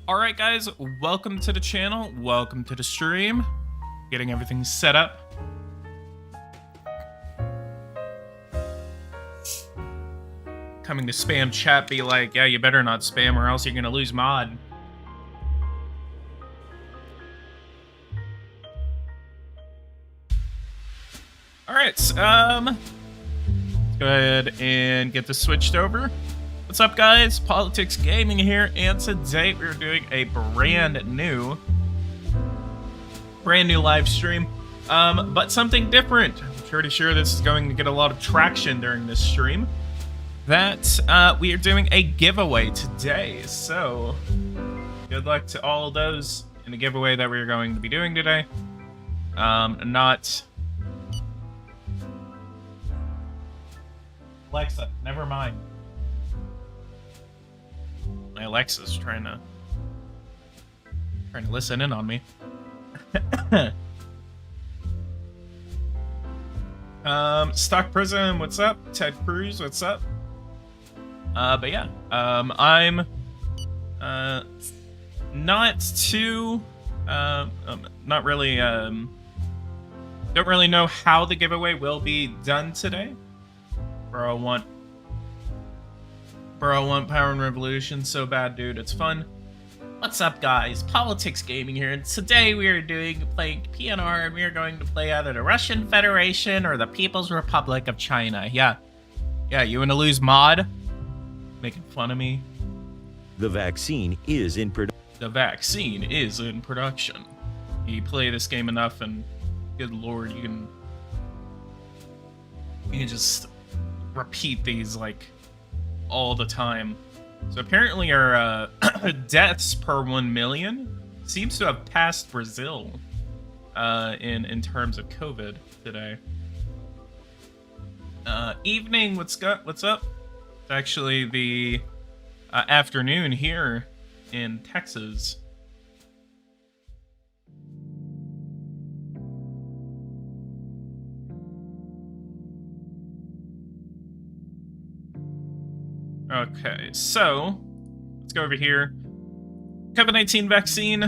Alright guys, welcome to the channel, welcome to the stream. Getting everything set up. Coming to spam chat, be like, yeah, you better not spam or else you're gonna lose mod. Alright, let's go ahead and get this switched over. What's up guys, PoliticsGaming here, and today we're doing a brand new live stream, but something different. I'm pretty sure this is going to get a lot of traction during this stream. That we are doing a giveaway today, so good luck to all of those in the giveaway that we're going to be doing today. Alexa, never mind. My Alexa's trying to listen in on me. Stock Prism, what's up? Ted Cruz, what's up? But yeah, I'm not too not really don't really know how the giveaway will be done today. Bro, I want Power and Revolution so bad, dude. It's fun. What's up, guys? PoliticsGaming here, and today we are playing PNR, and we are going to play either the Russian Federation or the People's Republic of China. Yeah, you want to lose mod? Making fun of me? The vaccine is in production. The vaccine is in production. You play this game enough, and good lord, you can just repeat these like all the time. So apparently our deaths per 1 million seems to have passed Brazil in terms of COVID today. Evening, what's up? It's actually the afternoon here in Texas. Okay, so let's go over here. COVID-19 vaccine.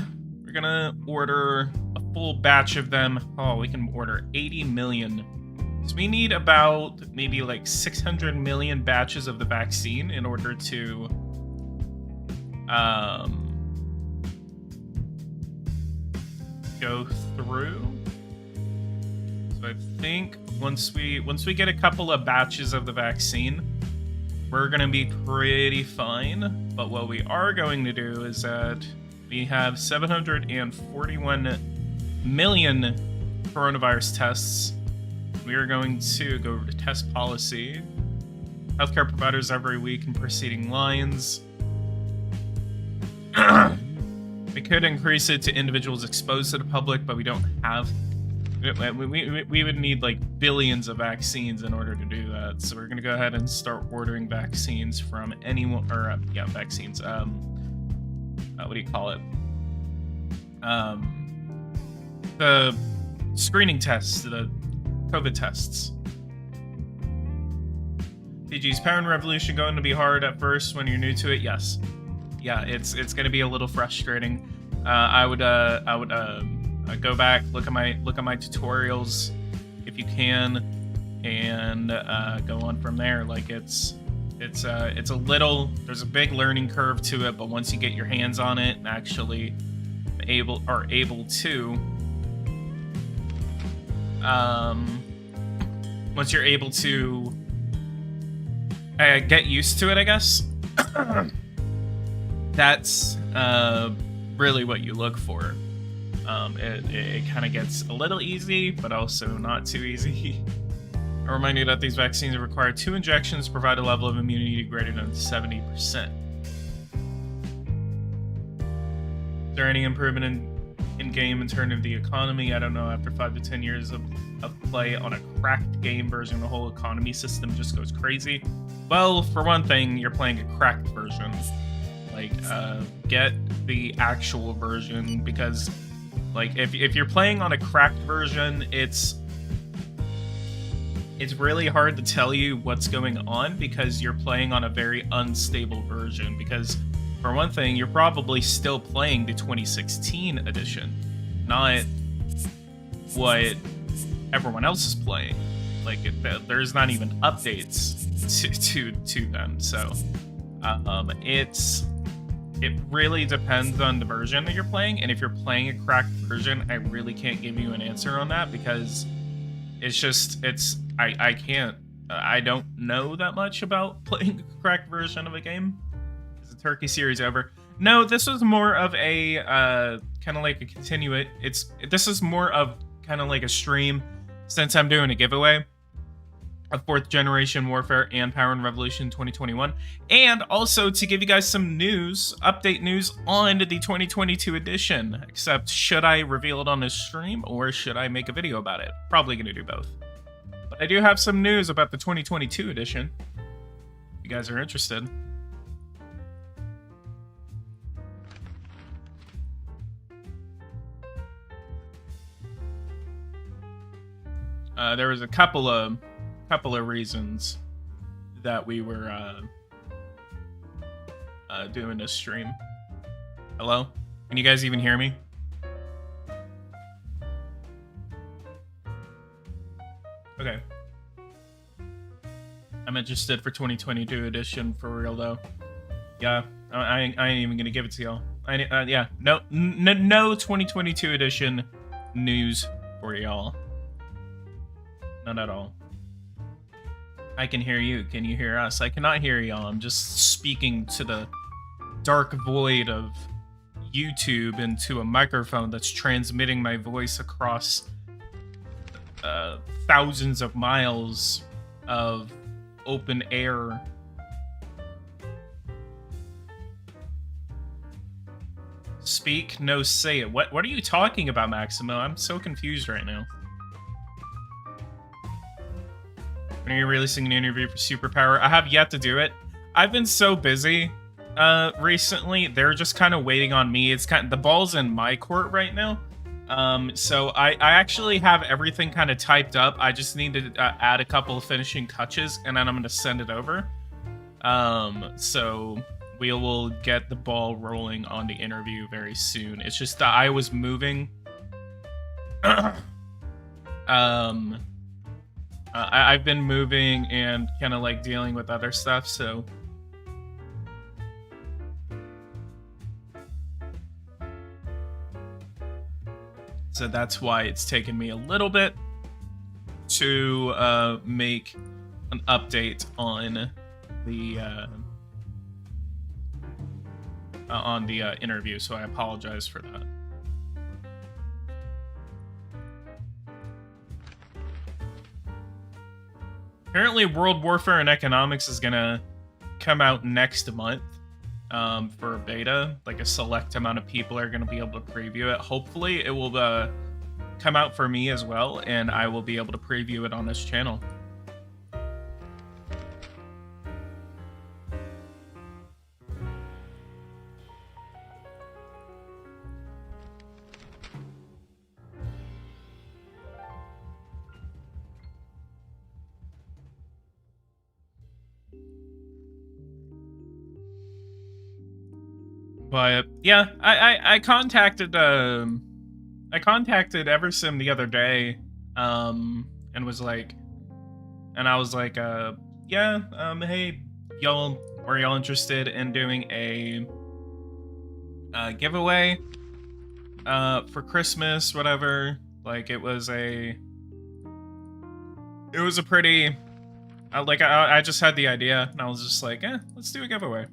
We're gonna order a full batch of them. Oh, we can order 80 million. So we need about maybe like 600 million batches of the vaccine in order to go through. So I think once we get a couple of batches of the vaccine, we're gonna be pretty fine. But what we are going to do is that we have 741 million coronavirus tests. We are going to go over to test policy, healthcare providers every week in preceding lines. We could increase it to individuals exposed to the public, but we don't have. We would need like billions of vaccines in order to do that. So we're gonna go ahead and start ordering vaccines from anyone, or vaccines. What do you call it? The screening tests, the COVID tests. PG's Power and Revolution going to be hard at first when you're new to it. Yes, yeah, it's going to be a little frustrating. I would go back, look at my tutorials if you can, and go on from there. Like it's a little, there's a big learning curve to it, but once you get your hands on it and actually are able to once you're able to get used to it, I guess, that's really what you look for. It kind of gets a little easy, but also not too easy. I remind you that these vaccines require 2 injections to provide a level of immunity greater than 70%. Is there any improvement in game in terms of the economy? I don't know. After 5 to 10 years of play on a cracked game version, the whole economy system just goes crazy. Well, for one thing, you're playing a cracked version. Like, get the actual version, because like if you're playing on a cracked version, it's really hard to tell you what's going on because you're playing on a very unstable version. Because for one thing, you're probably still playing the 2016 edition, not what everyone else is playing. Like, there's not even updates to them. So, it really depends on the version that you're playing. And if you're playing a cracked version, I really can't give you an answer on that because I don't know that much about playing a cracked version of a game. Is the Turkey series over? No, this was more of a kind of like a this is more of kind of like a stream since I'm doing a giveaway of 4th Generation Warfare and Power and Revolution 2021, and also to give you guys some update news on the 2022 edition. Except, should I reveal it on this stream or should I make a video about it? Probably gonna do both. But I do have some news about the 2022 edition, if you guys are interested. There was a couple of reasons that we were doing this stream. Hello? Can you guys even hear me? Okay. I'm interested for 2022 edition for real though. Yeah, I ain't even gonna give it to y'all. Yeah, no 2022 edition news for y'all. None at all. I can hear you. Can you hear us? I cannot hear y'all. I'm just speaking to the dark void of YouTube into a microphone that's transmitting my voice across thousands of miles of open air. Speak, no say it. What are you talking about, Maximo? I'm so confused right now. When are you releasing an interview for Superpower? I have yet to do it. I've been so busy recently. They're just kind of waiting on me. It's the ball's in my court right now. So I actually have everything kind of typed up. I just need to add a couple of finishing touches, and then I'm going to send it over. So we will get the ball rolling on the interview very soon. It's just that I was moving. I've been moving and kind of like dealing with other stuff, so. So that's why it's taken me a little bit to make an update on the interview, so I apologize for that. Apparently, World Warfare and Economics is gonna come out next month for beta. Like a select amount of people are gonna be able to preview it. Hopefully, it will come out for me as well, and I will be able to preview it on this channel. But yeah, I contacted Eversim the other day, and was like, and I was like, yeah, hey, y'all, are y'all interested in doing a giveaway for Christmas, whatever? Like, it was a pretty, I just had the idea, and I was just like, let's do a giveaway.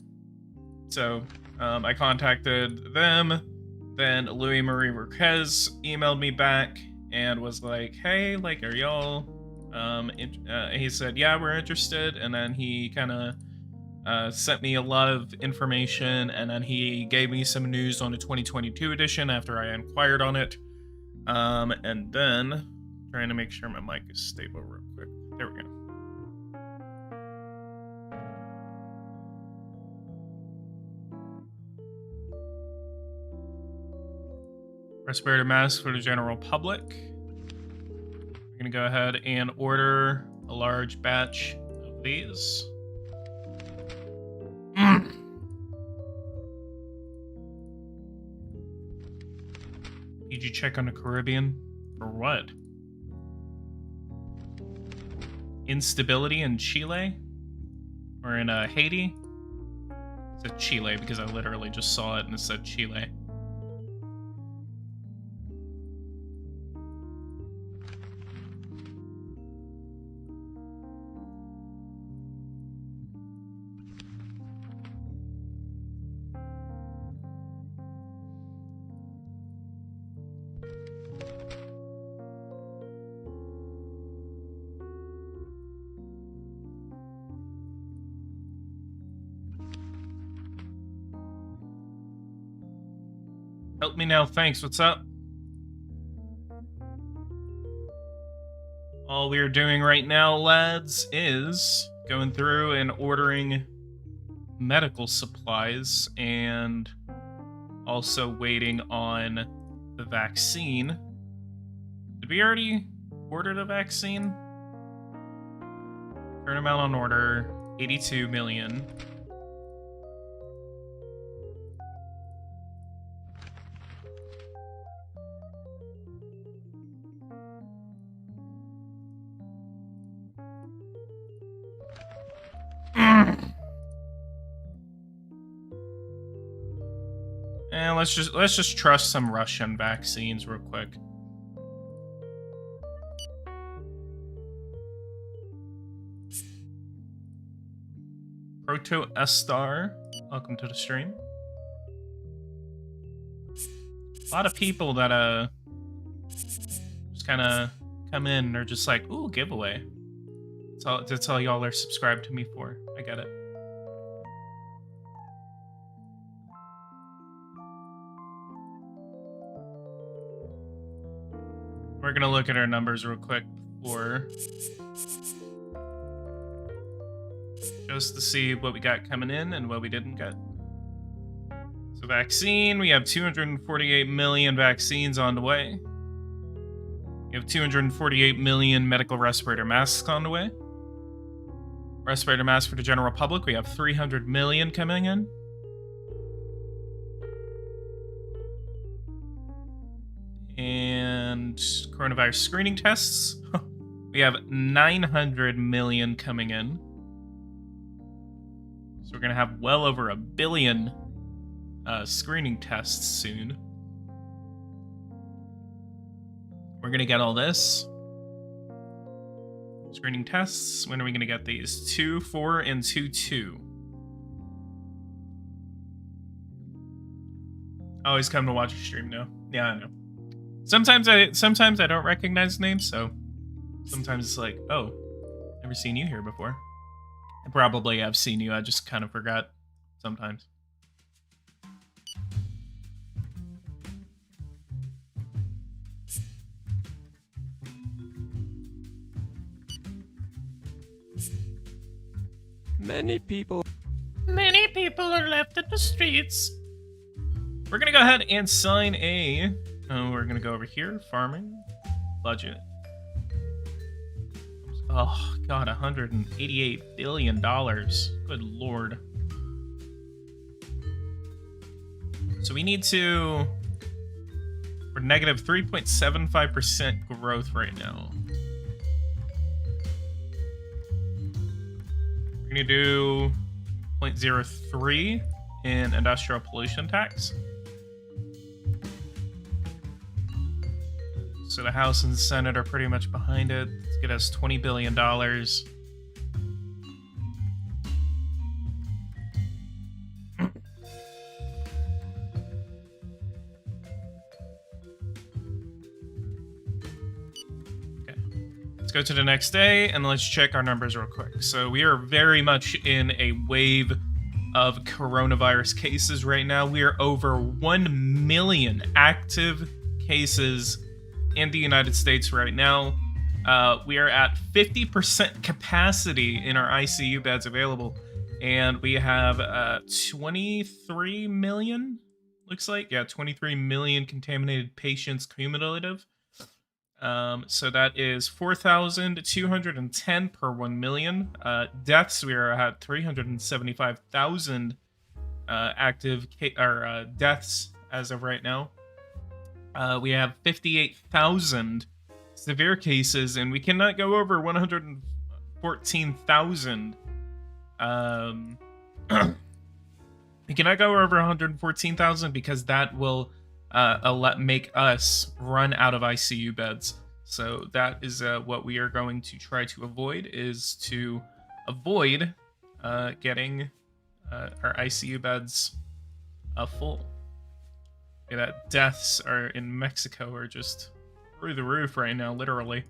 So I contacted them. Then Louis Marie Marquez emailed me back and was like, hey, like, are y'all, he said, yeah, we're interested. And then he kind of sent me a lot of information, and then he gave me some news on the 2022 edition after I inquired on it. And then, trying to make sure my mic is stable real quick. There we go. Respirator masks for the general public. We're gonna go ahead and order a large batch of these. Did you check on the Caribbean? For what? Instability in Chile? Or in Haiti? It said Chile because I literally just saw it and it said Chile. Help me now, thanks. What's up? All we're doing right now, lads, is going through and ordering medical supplies and also waiting on the vaccine. Did we already order the vaccine? Current amount on order, 82 million. And let's just trust some Russian vaccines real quick. Proto Estar, welcome to the stream. A lot of people that just kind of come in and are just like, ooh, giveaway. That's all y'all are subscribed to me for. I get it. We're gonna look at our numbers real quick before, just to see what we got coming in and what we didn't get. So vaccine, we have 248 million vaccines on the way. We have 248 million medical respirator masks on the way. Respirator masks for the general public, we have 300 million coming in. And coronavirus screening tests, we have 900 million coming in. So we're going to have well over 1 billion screening tests soon. We're going to get all this. Screening tests, when are we going to get these? 2, 4, and 2, 2. Always come to watch a stream now. Yeah, I know. Sometimes I don't recognize names, so sometimes it's like, oh, never seen you here before. I probably have seen you, I just kind of forgot sometimes. Many people are left in the streets. We're gonna go ahead and sign a... we're gonna go over here, farming, budget. Oh god, $188 billion. Good lord. So we need to... We're negative 3.75% growth right now. We're gonna do 0.03 in industrial pollution tax. So the House and the Senate are pretty much behind it. Let's get us $20 billion. Okay. Let's go to the next day and let's check our numbers real quick. So we are very much in a wave of coronavirus cases right now. We are over 1 million active cases in the United States right now. We are at 50% capacity in our ICU beds available, and we have 23 million, looks like. Yeah, 23 million contaminated patients cumulative. So that is 4,210 per 1 million. Deaths, we are at 375,000 active deaths as of right now. We have 58,000 severe cases, and we cannot go over 114,000. We cannot go over 114,000 because that will make us run out of ICU beds. So that is what we are going to try to avoid, is to avoid getting our ICU beds full. Yeah, that deaths are in Mexico are just through the roof right now, literally.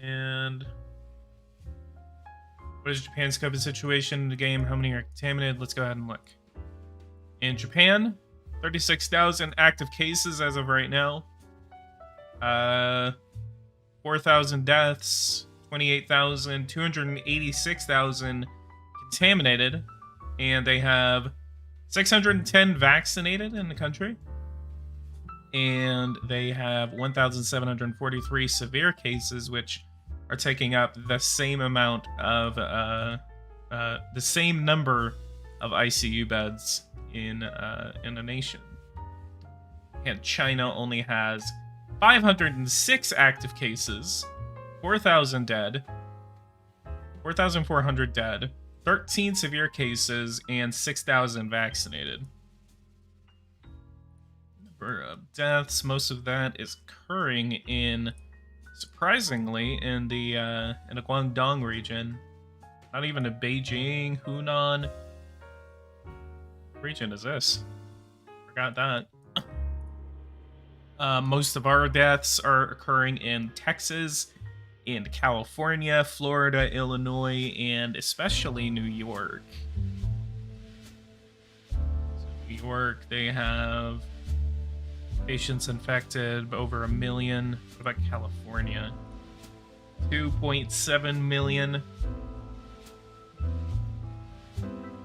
And what is Japan's COVID situation in the game? How many are contaminated? Let's go ahead and look. In Japan, 36,000 active cases as of right now. 4,000 deaths, 28,000, 286,000 contaminated, and they have 610 vaccinated in the country. And they have 1,743 severe cases, which are taking up the same amount of the same number of ICU beds in the nation. And China only has 506 active cases, 4,000 dead, 4,400 dead, 13 severe cases, and 6,000 vaccinated. Number of deaths, most of that is occurring in, surprisingly, in the Guangdong region. Not even in Beijing, Hunan. What region is this? Forgot that. Most of our deaths are occurring in Texas, in California, Florida, Illinois, and especially New York. So New York, they have patients infected, over 1 million. What about California? 2.7 million.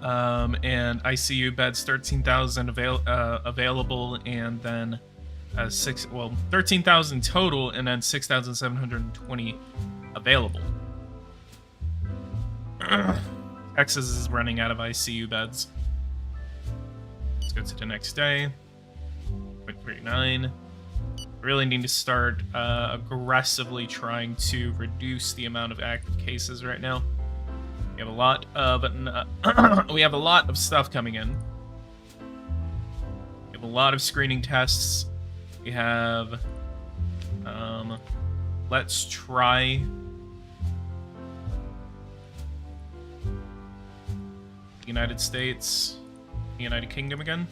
And ICU beds, 13,000 available, and then 13,000 total, and then 6,720 available. Texas is running out of ICU beds. Let's go to the next day. 0.39. Really need to start aggressively trying to reduce the amount of active cases right now. We have a lot of stuff coming in. We have a lot of screening tests. We have let's try the United States, the United Kingdom again.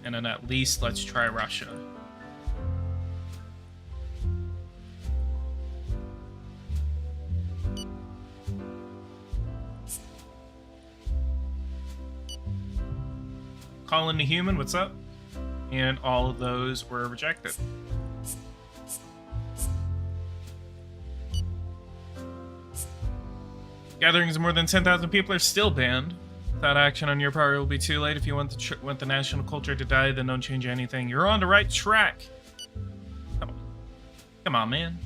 And then at least let's try Russia. Calling the Human, what's up? And all of those were rejected. Gatherings of more than 10,000 people are still banned. Without action on your part, it will be too late. If you want the national culture to die, then don't change anything. You're on the right track. Come on, man.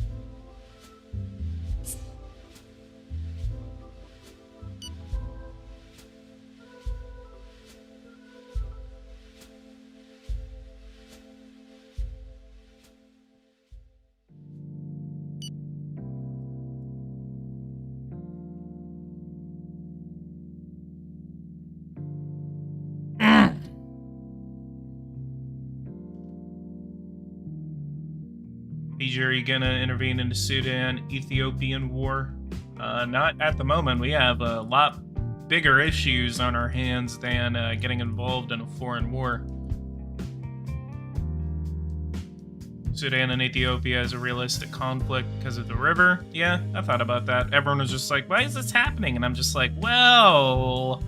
Are you gonna intervene in the Sudan-Ethiopian war? Not at the moment. We have a lot bigger issues on our hands than getting involved in a foreign war. Sudan and Ethiopia is a realistic conflict because of the river. Yeah, I thought about that. Everyone was just like, why is this happening? And I'm just like, well,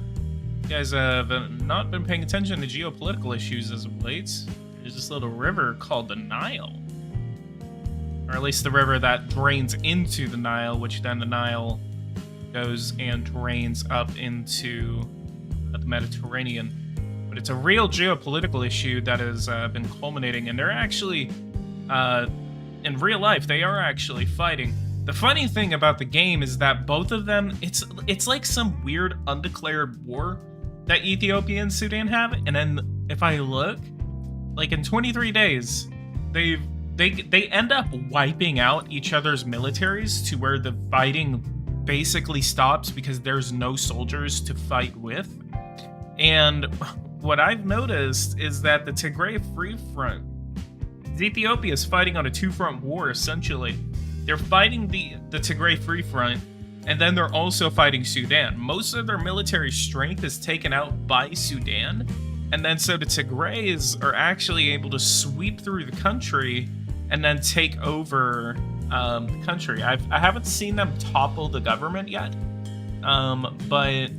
you guys have not been paying attention to geopolitical issues as of late. There's this little river called the Nile. Or at least the river that drains into the Nile, which then the Nile goes and drains up into the Mediterranean. But it's a real geopolitical issue that has been culminating, and they're actually, in real life, they are actually fighting. The funny thing about the game is that both of them, it's like some weird undeclared war that Ethiopia and Sudan have, and then if I look, like in 23 days, they end up wiping out each other's militaries to where the fighting basically stops because there's no soldiers to fight with. And what I've noticed is that the Tigray Free Front, Ethiopia is fighting on a two-front war essentially. They're fighting the Tigray Free Front, and then they're also fighting Sudan. Most of their military strength is taken out by Sudan, and then so the Tigrays are actually able to sweep through the country and then take over the country. I haven't seen them topple the government yet, but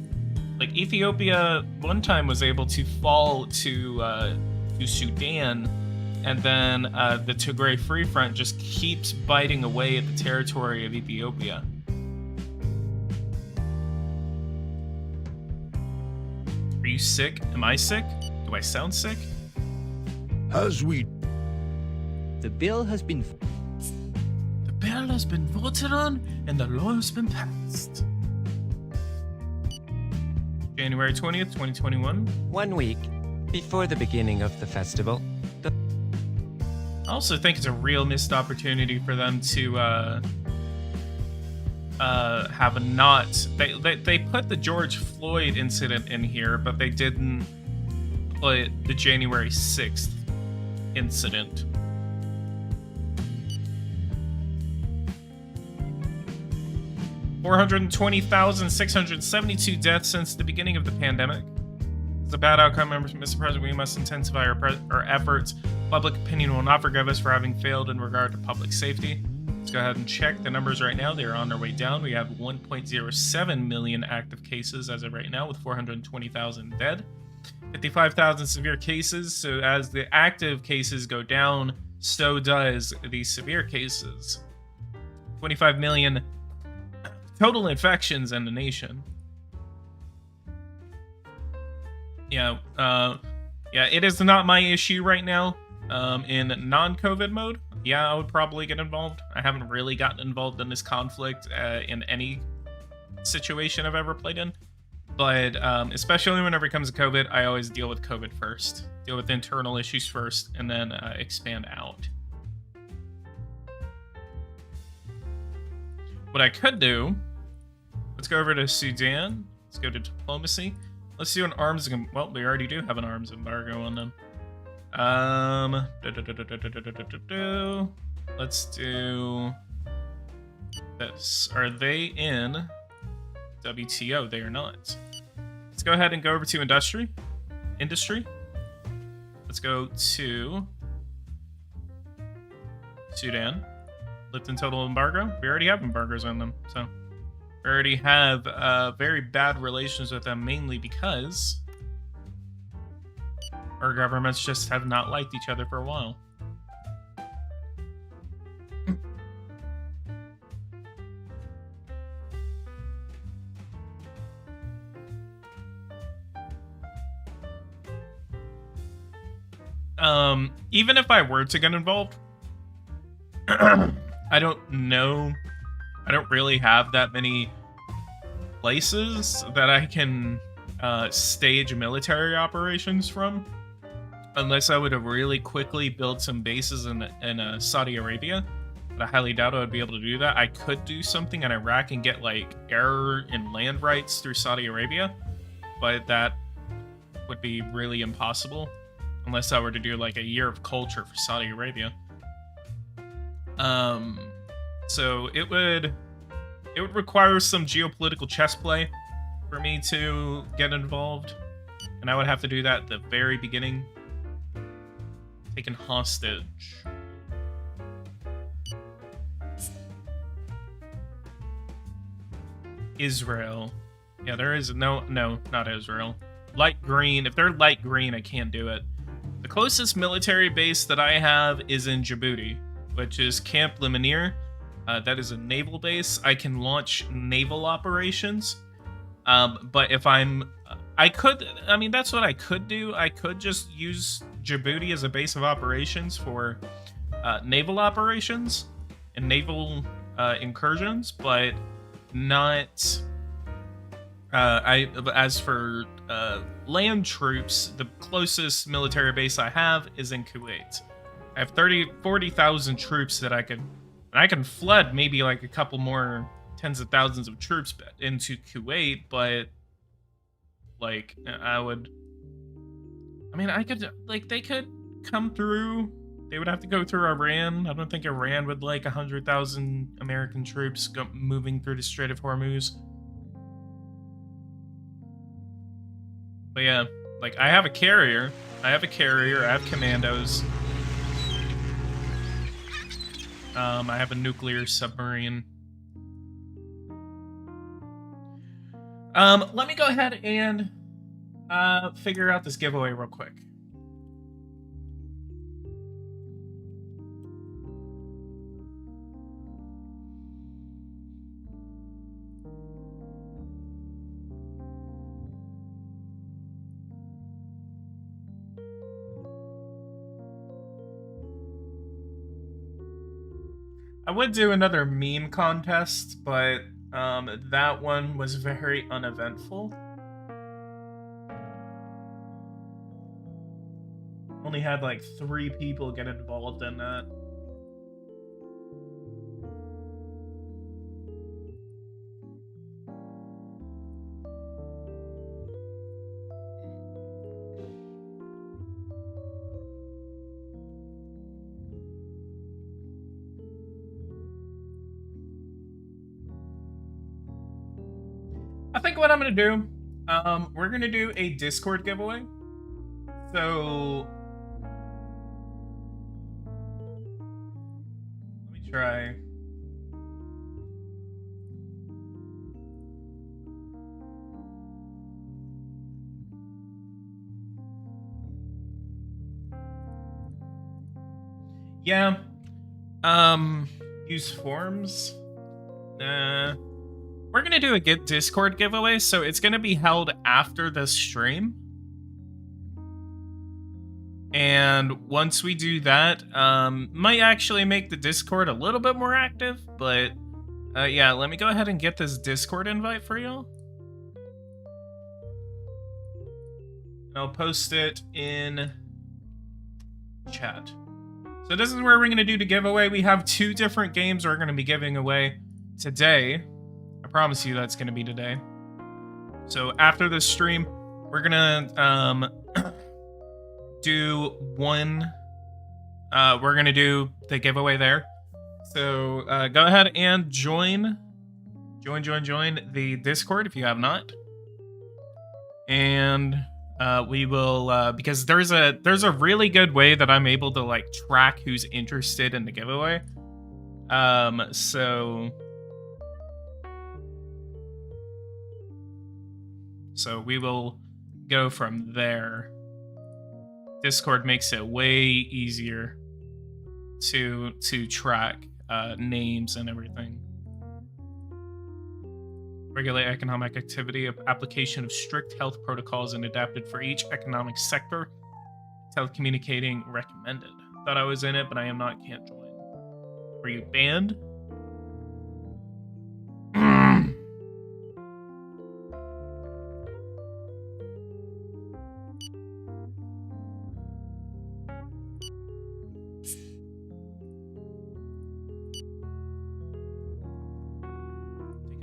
like Ethiopia one time was able to fall to Sudan, and then the Tigray Free Front just keeps biting away at the territory of Ethiopia. Are you sick? Am I sick? Do I sound sick? As we The bill has been voted on, and the law has been passed. January 20th, 2021. 1 week before the beginning of the festival. I also think it's a real missed opportunity for them to have a not. They put the George Floyd incident in here, but they didn't put the January 6th incident. $420,672 deaths since the beginning of the pandemic. It's a bad outcome, Mr. President. We must intensify our efforts. Public opinion will not forgive us for having failed in regard to public safety. Let's go ahead and check the numbers right now. They are on their way down. We have 1.07 million active cases as of right now, with 420,000 dead. 55,000 severe cases. So as the active cases go down, so does the severe cases. 25 million total infections in the nation. Yeah, it is not my issue right now. In non-COVID mode, yeah, I would probably get involved. I haven't really gotten involved in this conflict in any situation I've ever played in. But especially whenever it comes to COVID, I always deal with COVID first. Deal with internal issues first, and then expand out. What I could do, let's go over to Sudan. Let's go to diplomacy. Let's do an arms. Well, we already do have an arms embargo on them. Let's do this. Are they in WTO? They are not. Let's go ahead and go over to industry. Let's go to Sudan. Lift in total embargo. We already have embargoes on them, so we already have very bad relations with them, mainly because our governments just have not liked each other for a while. Even if I were to get involved, I don't know. I don't really have that many places that I can stage military operations from, unless I would have really quickly built some bases in Saudi Arabia. But I highly doubt I would be able to do that. I could do something in Iraq and get like air and land rights through Saudi Arabia, but that would be really impossible unless I were to do like a year of culture for Saudi Arabia. So it would require some geopolitical chess play for me to get involved, and I would have to do that at the very beginning. Taken hostage. Israel. Yeah, there is no, not Israel. Light green. If they're light green, I can't do it. The closest military base that I have is in Djibouti, which is Camp Lemonnier. That is a naval base. I can launch naval operations. But if I mean, that's what I could do. I could just use Djibouti as a base of operations for naval operations and naval incursions, but not. As for land troops, the closest military base I have is in Kuwait. I have 40,000 troops that I can flood maybe like a couple more tens of thousands of troops into Kuwait, but like I mean, I could, like, they could come through. They would have to go through Iran. I don't think Iran would like 100,000 American troops moving through the Strait of Hormuz. But yeah, like, I have a carrier. I have commandos. I have a nuclear submarine. Let me go ahead and figure out this giveaway real quick. I would do another meme contest, but that one was very uneventful. Only had like 3 people get involved in that. I think what I'm gonna do, we're gonna do a Discord giveaway. So let me try. Yeah. Use forms. Nah. We're gonna do a Get Discord giveaway, so it's gonna be held after the stream. And once we do that, might actually make the Discord a little bit more active, but yeah, let me go ahead and get this Discord invite for y'all. I'll post it in chat. So this is where we're gonna do the giveaway. We have 2 different games we're gonna be giving away today. I promise you that's gonna be today. So after this stream, we're gonna do one. We're gonna do the giveaway there. So go ahead and join the Discord if you have not. And we will because there's a really good way that I'm able to like track who's interested in the giveaway. So we will go from there. Discord makes it way easier to track names and everything. Regulate economic activity, application of strict health protocols and adapted for each economic sector. Telecommunicating recommended. Thought I was in it, but I am not. Can't join. Were you banned?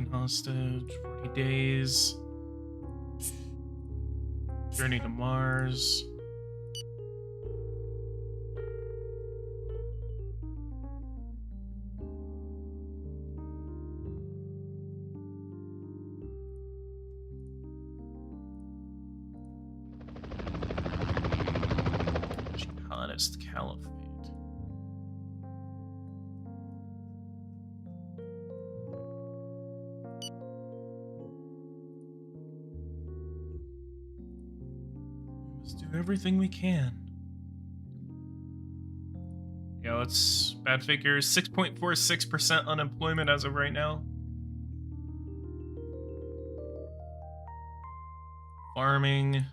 Hostage, 40 days. Journey to Mars. Jihadist Caliphate. Do everything we can. Yeah, let's bad figures. 6.46% unemployment as of right now. Farming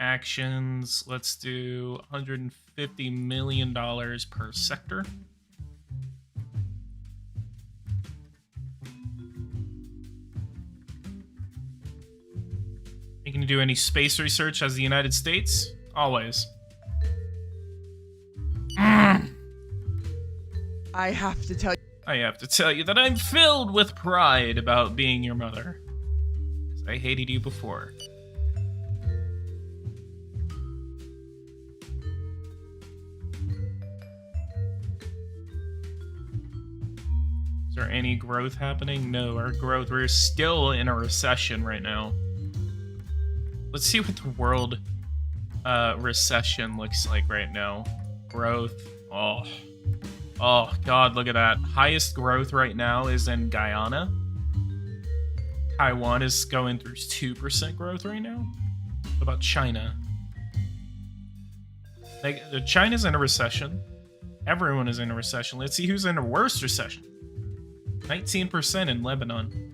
actions. Let's do $150 million per sector. You can do any space research as the United States? Always. I have to tell you. I have to tell you that I'm filled with pride about being your mother. 'Cause I hated you before. Is there any growth happening? No, our growth, we're still in a recession right now. Let's see what the world recession looks like right now. Growth. Oh God, look at that. Highest growth right now is in Guyana. Taiwan is going through 2% growth right now. What about China? Like, China's in a recession. Everyone is in a recession. Let's see who's in a worse recession. 19% in Lebanon.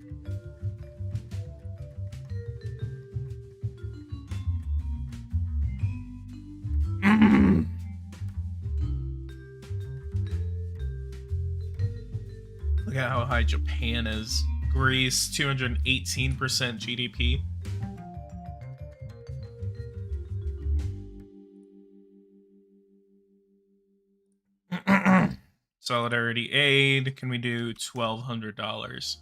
Look at how high Japan is. Greece, 218% GDP. Solidarity aid. Can we do $1,200?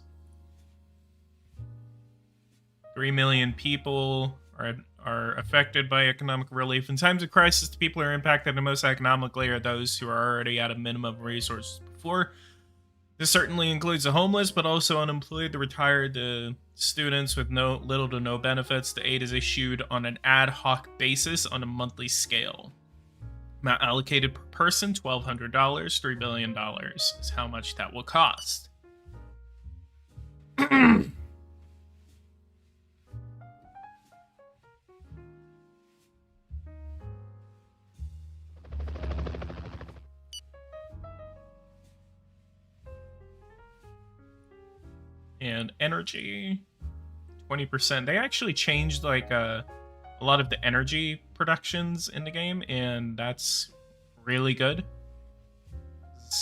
3 million people are affected by economic relief. In times of crisis, the people who are impacted the most economically are those who are already at a minimum of resources before. This certainly includes the homeless, but also unemployed, the retired, the students with little to no benefits. The aid is issued on an ad hoc basis on a monthly scale. Amount allocated per person, $1,200. $3 billion is how much that will cost. And energy, 20%. They actually changed like a lot of the energy productions in the game, and that's really good.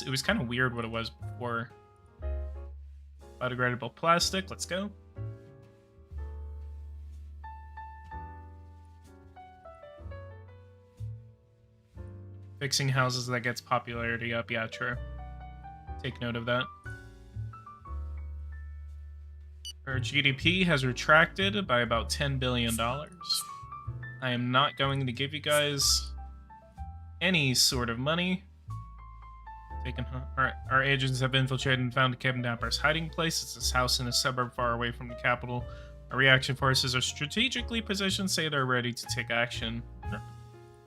It was kind of weird what it was before. Biodegradable plastic, let's go. Fixing houses, that gets popularity up, yeah, true. Take note of that. Our GDP has retracted by about $10 billion. I am not going to give you guys any sort of money. Our agents have infiltrated and found a kidnapper's hiding place. It's this house in a suburb far away from the capital. Our reaction forces are strategically positioned, say they're ready to take action. I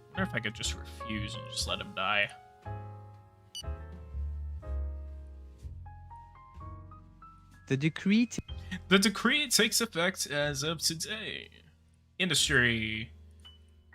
wonder if I could just refuse and just let him die. The decree takes effect as of today. Industry.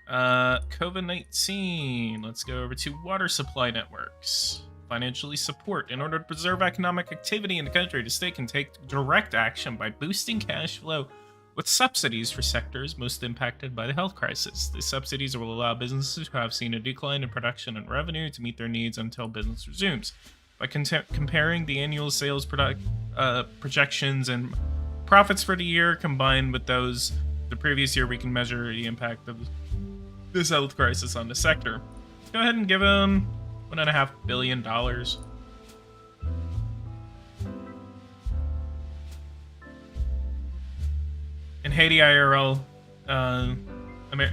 COVID-19. Let's go over to water supply networks. Financially support. In order to preserve economic activity in the country, the state can take direct action by boosting cash flow with subsidies for sectors most impacted by the health crisis. The subsidies will allow businesses who have seen a decline in production and revenue to meet their needs until business resumes. By comparing the annual sales projections and profits for the year combined with those the previous year, we can measure the impact of this health crisis on the sector. Let's go ahead and give him $1.5 billion. In Haiti IRL,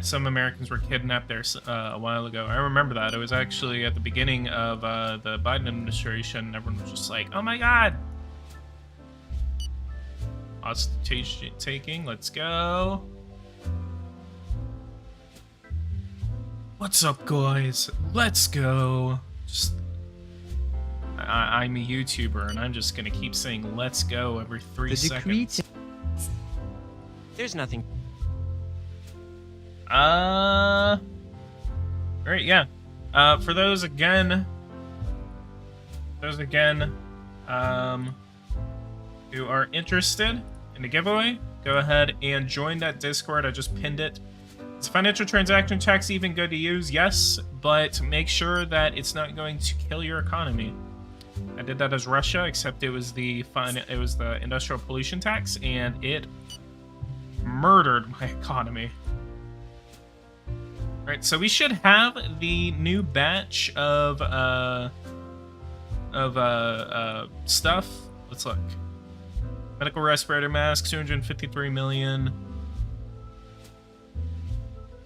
some Americans were kidnapped there a while ago. I remember that. It was actually at the beginning of the Biden administration. Everyone was just like, oh my god. Hostage taking, let's go. What's up, guys? Let's go. I'm a YouTuber, and I'm just gonna keep saying "let's go" every 3 seconds. There's nothing. Alright, yeah. For those again, who are interested in the giveaway, go ahead and join that Discord. I just pinned it. Is financial transaction checks even good to use? Yes, but make sure that it's not going to kill your economy. I did that as Russia, except it was the industrial pollution tax, and it murdered my economy. Alright, so we should have the new batch of stuff. Let's look. Medical respirator masks, 253 million.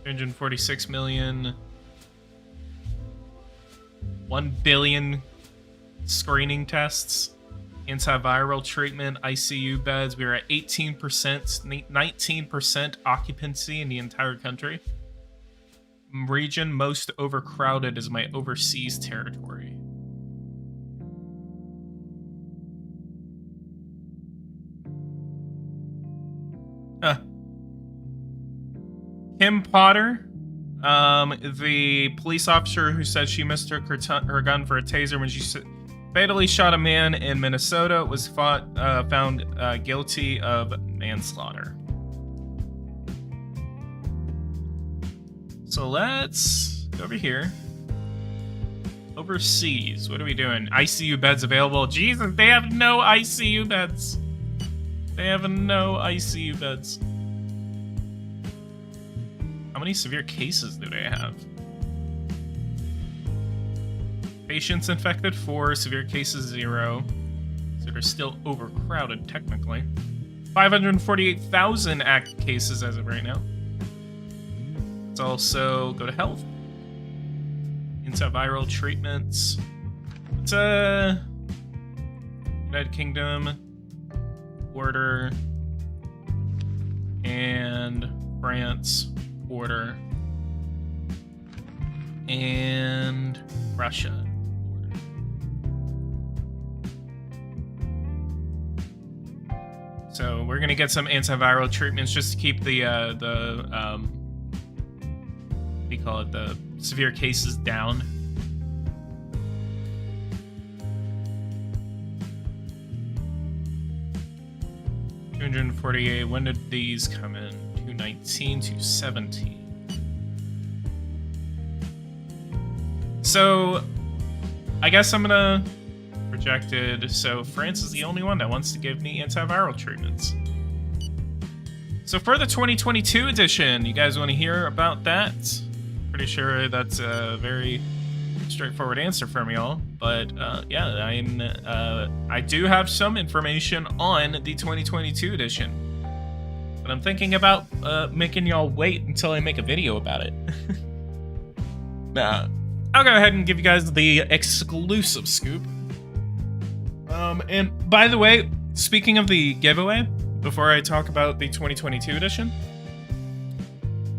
346 million. 1 billion screening tests. Antiviral treatment, ICU beds. We are at 18%, 19% occupancy in the entire country. Region most overcrowded is my overseas territory. Kim Potter, the police officer who said she mistook her gun for a taser when she fatally shot a man in Minnesota, was found guilty of manslaughter. So let's go over here. Overseas, what are we doing? ICU beds available. Jesus, they have no ICU beds. They have no ICU beds. How many severe cases do they have? Patients infected 4, severe cases 0. So they're still overcrowded, technically. 548,000 active cases as of right now. Let's also go to health. Antiviral treatments. It's United Kingdom, order, and France, order, and Russia, order. So we're gonna get some antiviral treatments just to keep the what do you call it, the severe cases down. $248. When did these come in? 219, 217. So I guess I'm gonna projected. So France is the only one that wants to give me antiviral treatments. So for the 2022 edition, you guys want to hear about that? Pretty sure that's a very straightforward answer from y'all, but yeah, I do have some information on the 2022 edition, but I'm thinking about making y'all wait until I make a video about it. Nah, I'll go ahead and give you guys the exclusive scoop. And by the way, speaking of the giveaway, before I talk about the 2022 edition,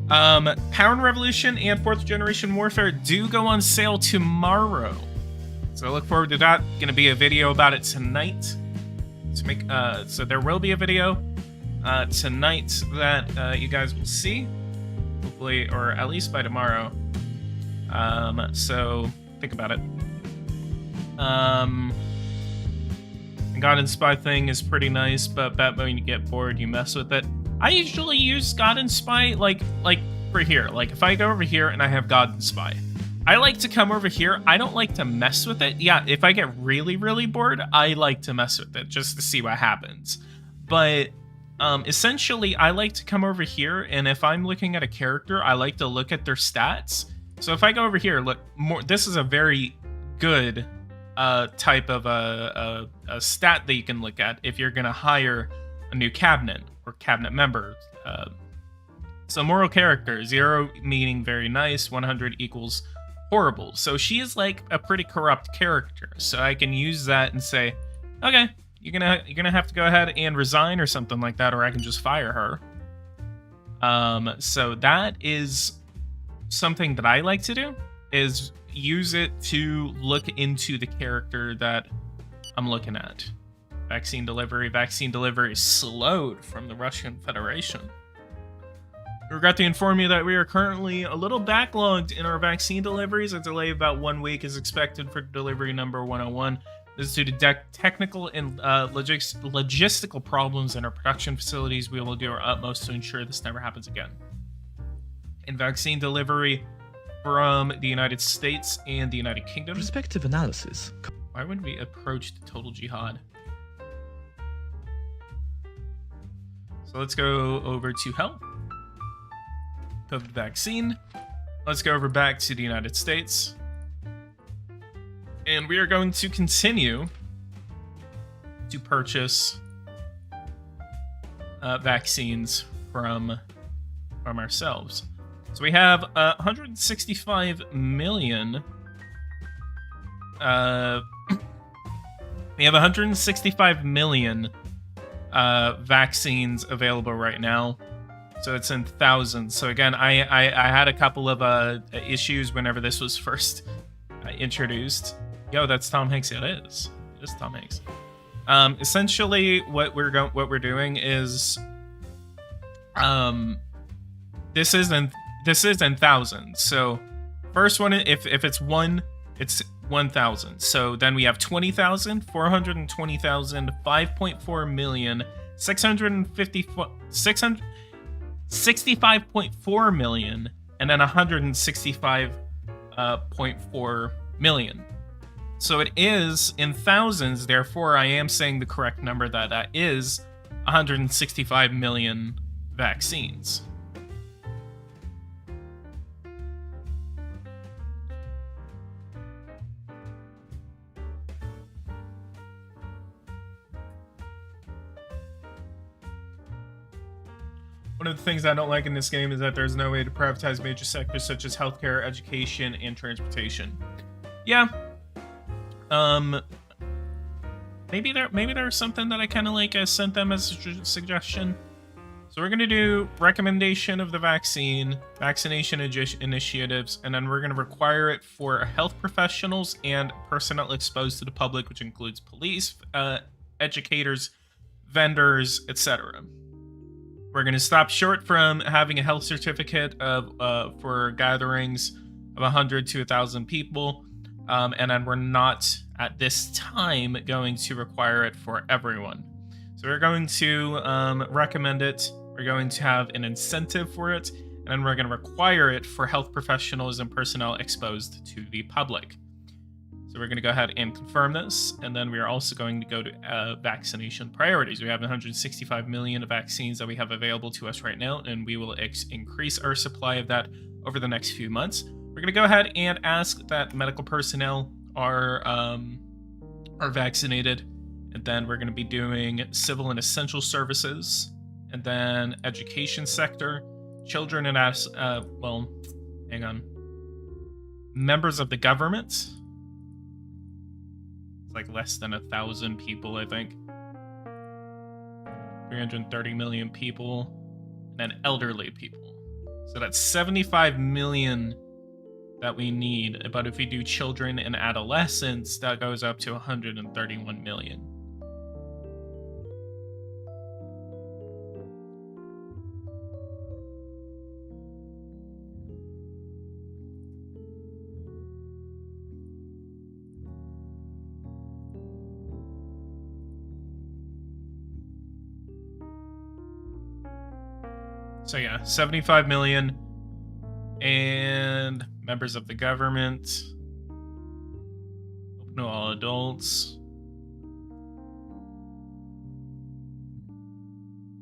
Power & Revolution and 4th Generation Warfare do go on sale tomorrow. So I look forward to that. Gonna be a video about it tonight. So there will be a video tonight that you guys will see, hopefully, or at least by tomorrow. So think about it. The God and Spy thing is pretty nice, but bet when you get bored, you mess with it. I usually use God and Spy like for here. Like if I go over here and I have God and Spy, I like to come over here. I don't like to mess with it. Yeah, if I get really, really bored, I like to mess with it just to see what happens. But essentially, I like to come over here, and if I'm looking at a character, I like to look at their stats. So if I go over here, look more. This is a very good type of a stat that you can look at if you're gonna hire a new cabinet or cabinet member. So moral character, 0 meaning very nice, 100 equals horrible. So she is like a pretty corrupt character. So I can use that and say, okay, you're gonna have to go ahead and resign or something like that, or I can just fire her. So that is something that I like to do, is use it to look into the character that I'm looking at. Vaccine delivery slowed from the Russian Federation. We regret to inform you that we are currently a little backlogged in our vaccine deliveries. A delay of about 1 week is expected for delivery number 101. This is due to technical and logistical problems in our production facilities. We will do our utmost to ensure this never happens again. In vaccine delivery from the United States and the United Kingdom. Respective analysis. Why would we approach the total jihad? So So let's go over to health. COVID vaccine. Let's go over back to the United States. And we are going to continue to purchase vaccines from ourselves. So we have 165 million. We have 165 million vaccines available right now. So it's in thousands. So again, I had a couple of issues whenever this was first introduced. Yo, that's Tom Hanks. It is. It is Tom Hanks. Essentially, what we're doing is, this is in thousands. So first one, if it's one, it's 1,000. So then we have 20,000, 420,000, 5.4 million, 65.4 million, and then 165.4 million. So it is in thousands, therefore I am saying the correct number, that is 165 million vaccines. One of the things I don't like in this game is that there's no way to privatize major sectors such as healthcare, education, and transportation. Yeah. Maybe there's something that I kind of like sent them as a suggestion. So we're gonna do recommendation of the vaccination initiatives, and then we're gonna require it for health professionals and personnel exposed to the public, which includes police, educators, vendors, etc. We're going to stop short from having a health certificate for gatherings of 100 to 1,000 people, and then we're not at this time going to require it for everyone. So we're going to recommend it. We're going to have an incentive for it, and then we're going to require it for health professionals and personnel exposed to the public. So we're going to go ahead and confirm this, and then we are also going to go to vaccination priorities. We have 165 million of vaccines that we have available to us right now, and we will increase our supply of that over the next few months. We're going to go ahead and ask that medical personnel are vaccinated, and then we're going to be doing civil and essential services, and then education sector, children and members of the government. Like less than 1,000 people, I think. 330 million people, and then elderly people. So that's 75 million that we need. But if we do children and adolescents, that goes up to 131 million. So yeah, 75 million, and members of the government, open to all adults,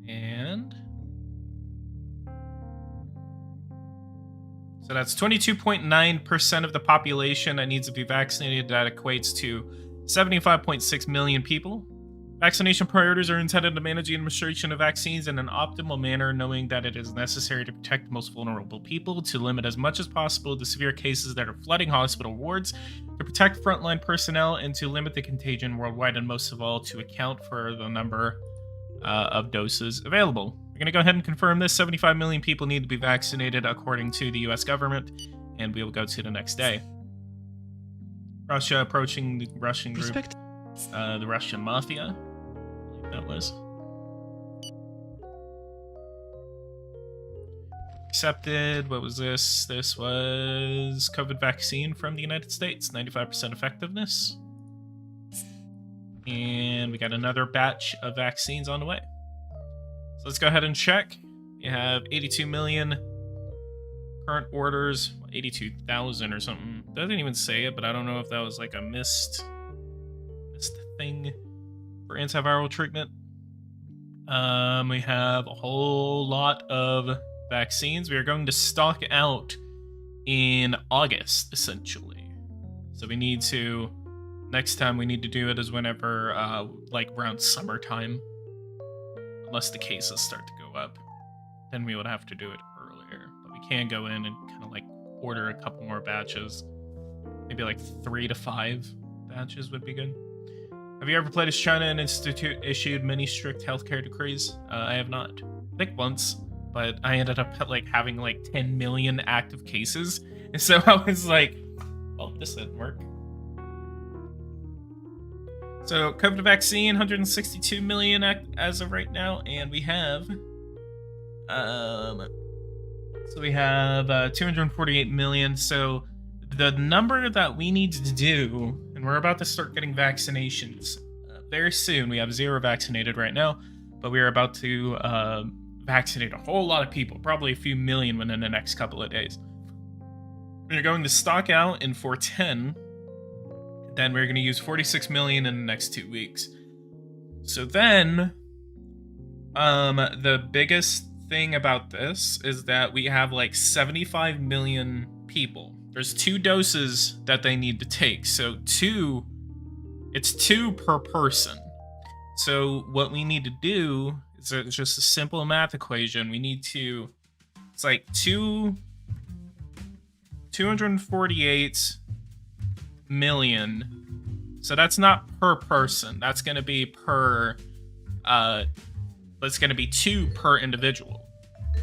and so that's 22.9% of the population that needs to be vaccinated. That equates to 75.6 million people. Vaccination priorities are intended to manage the administration of vaccines in an optimal manner, knowing that it is necessary to protect the most vulnerable people, to limit as much as possible the severe cases that are flooding hospital wards, to protect frontline personnel, and to limit the contagion worldwide, and most of all, to account for the number of doses available. We're going to go ahead and confirm this. 75 million people need to be vaccinated according to the US government, and we will go to the next day. Russia approaching the Russian group, the Russian mafia. That was accepted. What was this? This was COVID vaccine from the United States, 95% effectiveness, and we got another batch of vaccines on the way. So let's go ahead and check. We have 82 million current orders, 82,000 or something. Doesn't even say it, but I don't know if that was like a missed thing for antiviral treatment. We have a whole lot of vaccines. We are going to stock out in August, essentially. So we need to, next time we need to do it is whenever, like around summertime. Unless the cases start to go up, then we would have to do it earlier. But we can go in and kind of like order a couple more batches. Maybe like 3 to 5 batches would be good. Have you ever played as China and Institute issued many strict healthcare decrees? I have not. I think once, but I ended up like having like 10 million active cases. And so I was like, well, this didn't work. So COVID vaccine, 162 million as of right now, and we have, 248 million. So the number that we need to do, and we're about to start getting vaccinations very soon. We have 0 vaccinated right now, but we are about to vaccinate a whole lot of people, probably a few million within the next couple of days. We're going to stock out in 410. Then we're going to use 46 million in the next 2 weeks. So then, the biggest thing about this is that we have like 75 million people. There's 2 doses that they need to take. So it's 2 per person. So what we need to do is it's just a simple math equation. We need to, it's like 248 million. So that's not per person. That's going to be per, that's going to be 2 per individual.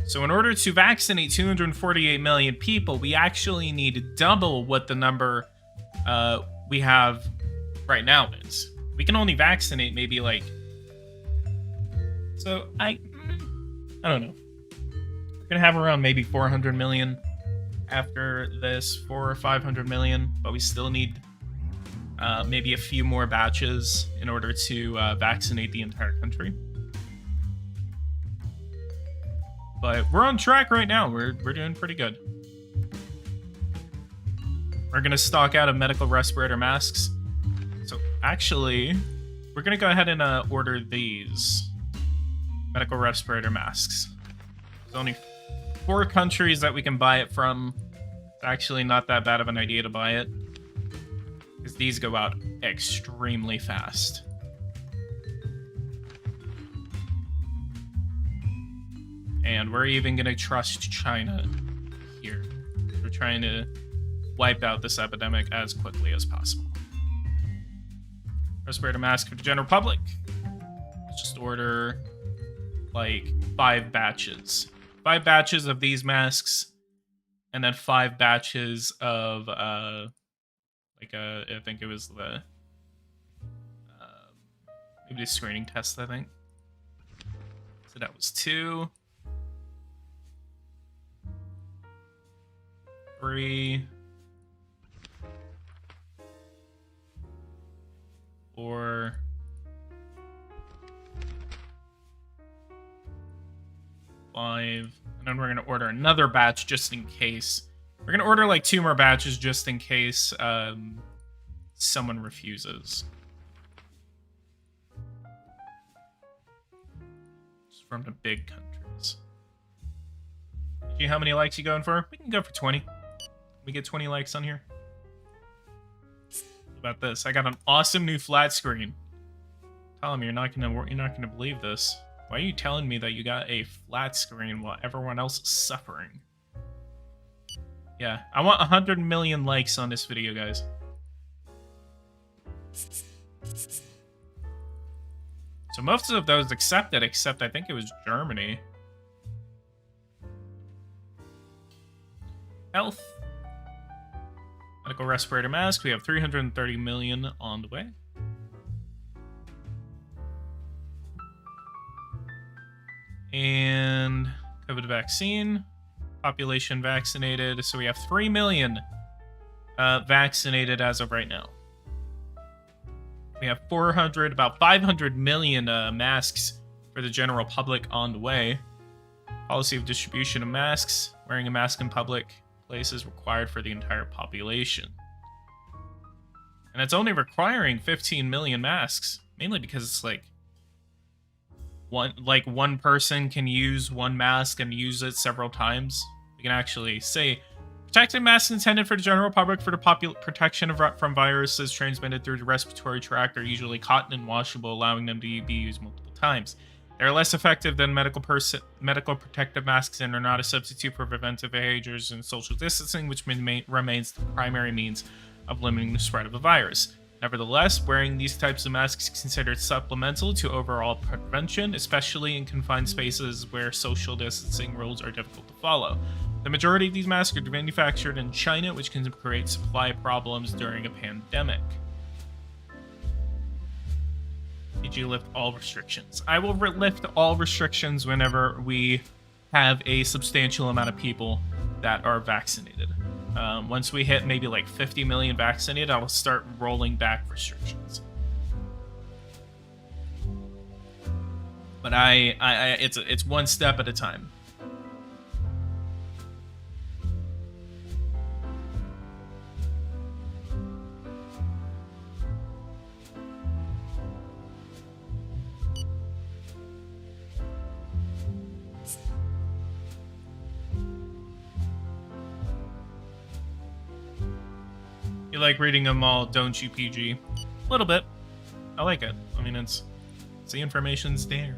So in order to vaccinate 248 million people, we actually need to double what the number we have right now is. We can only vaccinate maybe like, so I don't know. We're going to have around maybe 400 million after this, 400 or 500 million, but we still need maybe a few more batches in order to vaccinate the entire country. But we're on track right now. We're doing pretty good. We're gonna stock out of medical respirator masks. So actually, we're gonna go ahead and order these medical respirator masks. There's only 4 countries that we can buy it from. It's actually not that bad of an idea to buy it, because these go out extremely fast. And we're even going to trust China here. We're trying to wipe out this epidemic as quickly as possible. Respirator mask for the general public. Let's just order like 5 batches. 5 batches of these masks, and then 5 batches of I think it was the maybe the screening test, I think. So that was 2. 3, 4, 5, and then we're gonna order another batch just in case. We're gonna order like 2 more batches just in case someone refuses. It's from the big countries. See how many likes you going for? We can go for 20. We get 20 likes on here. What about this? I got an awesome new flat screen. Tell me, you're not gonna believe this. Why are you telling me that you got a flat screen while everyone else is suffering? Yeah, I want 100 million likes on this video, guys. So most of those accepted, except I think it was Germany. Health. Medical respirator mask. We have 330 million on the way. And COVID vaccine. Population vaccinated. So we have 3 million vaccinated as of right now. We have about 500 million masks for the general public on the way. Policy of distribution of masks. Wearing a mask in public places required for the entire population. And it's only requiring 15 million masks, mainly because it's like one person can use one mask and use it several times. We can actually say protective masks intended for the general public for the protection from viruses transmitted through the respiratory tract are usually cotton and washable, allowing them to be used multiple times. They're less effective than medical protective masks and are not a substitute for preventive behaviors and social distancing, which remains the primary means of limiting the spread of the virus. Nevertheless, wearing these types of masks is considered supplemental to overall prevention, especially in confined spaces where social distancing rules are difficult to follow. The majority of these masks are manufactured in China, which can create supply problems during a pandemic. Did you lift all restrictions? I will lift all restrictions whenever we have a substantial amount of people that are vaccinated. Once we hit maybe like 50 million vaccinated, I'll start rolling back restrictions. But it's one step at a time. You like reading them all, don't you, PG? A little bit. I like it. I mean, it's the information's there.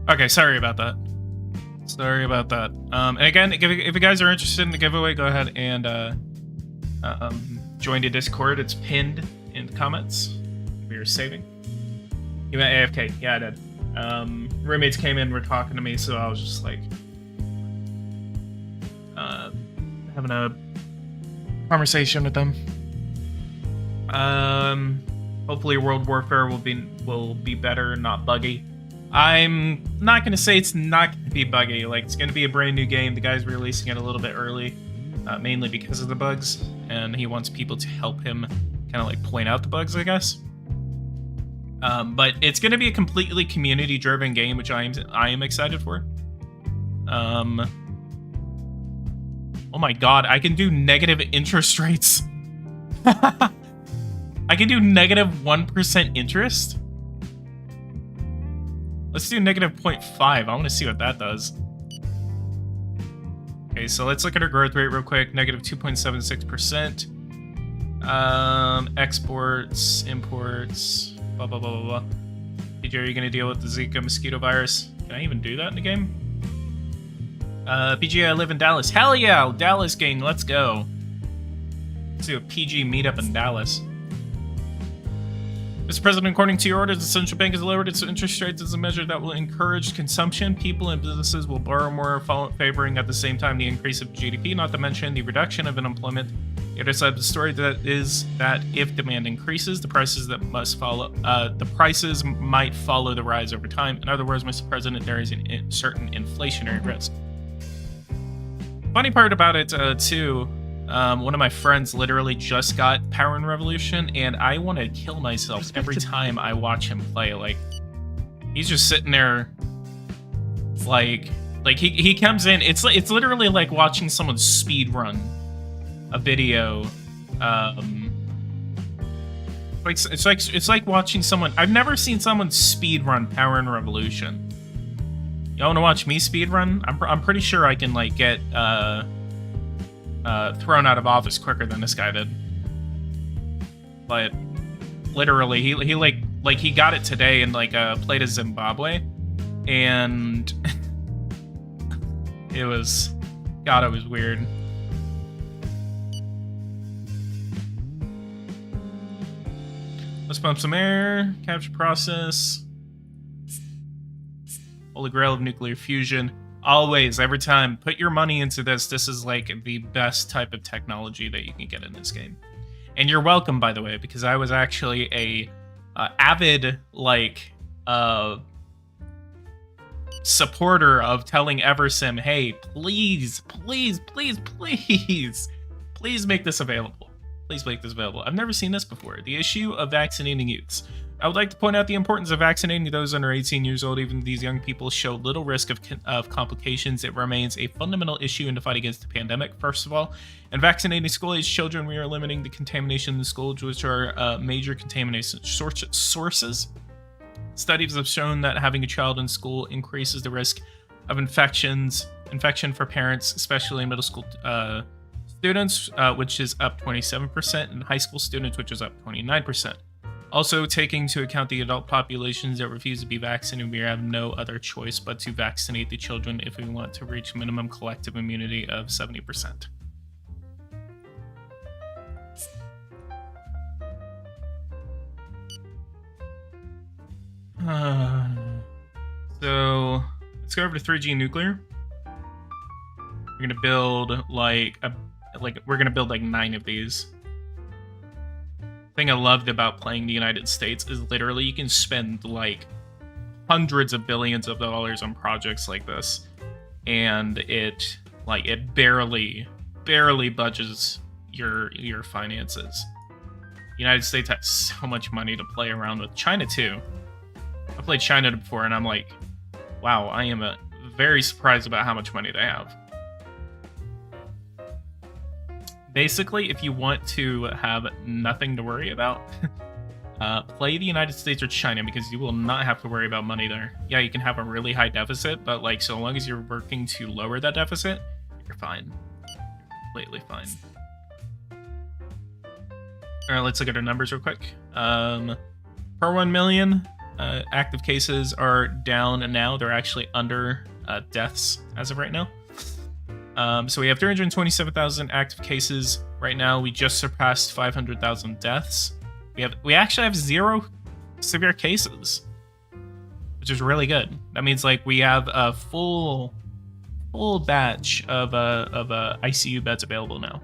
Okay, sorry about that. Sorry about that. And again, if you guys are interested in the giveaway, go ahead and join the Discord. It's pinned in the comments. We are saving. You went AFK. Yeah, I did. Roommates came in, were talking to me, so I was just like having a conversation with them. Hopefully World Warfare will be better, not buggy. I'm not gonna say it's not gonna be buggy. Like, it's gonna be a brand new game. The guy's releasing it a little bit early, mainly because of the bugs, and he wants people to help him kind of like point out the bugs, I guess. But it's gonna be a completely community-driven game, which I am excited for. Oh my god, I can do negative interest rates. I can do negative 1% interest. Let's do negative 0.5. I want to see what that does. Okay, so let's look at our growth rate real quick. Negative 2.76%. Exports, imports, blah, blah, blah, blah, blah. PJ, are you going to deal with the Zika mosquito virus? Can I even do that in the game? PG, I live in Dallas. Hell yeah, Dallas gang, let's go. Let's do a PG meetup in Dallas. Mr. President, according to your orders, the central bank has lowered its interest rates as a measure that will encourage consumption. People and businesses will borrow more, favoring at the same time the increase of GDP, not to mention the reduction of unemployment. The other side of the story is that if demand increases, the prices might follow the rise over time. In other words, Mr. President, there is a certain inflationary risk. Funny part about it, too, one of my friends literally just got Power and Revolution, and I want to kill myself every time I watch him play. Like, he's just sitting there, like he comes in. It's literally like watching someone speed run a video. It's like watching someone. I've never seen someone speed run Power and Revolution. Y'all want to watch me speed run? I'm pretty sure I can like get thrown out of office quicker than this guy did. But literally, he he got it today and played as Zimbabwe, and it was weird. Let's pump some air, capture process. Holy grail of nuclear fusion. Always, every time, put your money into this. This is like the best type of technology that you can get in this game. And you're welcome, by the way, because I was actually a avid supporter of telling Eversim, hey, please make this available. Please make this available. I've never seen this before. The issue of vaccinating youths. I would like to point out the importance of vaccinating those under 18 years old. Even these young people show little risk of complications. It remains a fundamental issue in the fight against the pandemic, first of all. And vaccinating school-age children, we are limiting the contamination in the schools, which are major contamination sources. Studies have shown that having a child in school increases the risk of infection for parents, especially middle school students, which is up 27%, and high school students, which is up 29%. Also, taking into account the adult populations that refuse to be vaccinated, we have no other choice but to vaccinate the children if we want to reach minimum collective immunity of 70%. So let's go over to 3G nuclear. We're gonna build we're gonna build 9 of these. Thing I loved about playing the United States is literally you can spend hundreds of billions of dollars on projects like this, and it barely budges your finances. The United States has so much money to play around with. China too. I played China before, and I'm like, wow, I am very surprised about how much money they have. Basically, if you want to have nothing to worry about, play the United States or China, because you will not have to worry about money there. Yeah, you can have a really high deficit, but so long as you're working to lower that deficit, you're fine. You're completely fine. All right, let's look at our numbers real quick. Per 1 million, active cases are down now. They're actually under deaths as of right now. So we have 327,000 active cases right now. We just surpassed 500,000 deaths. We actually have 0 severe cases, which is really good. That means we have a full batch of ICU beds available now.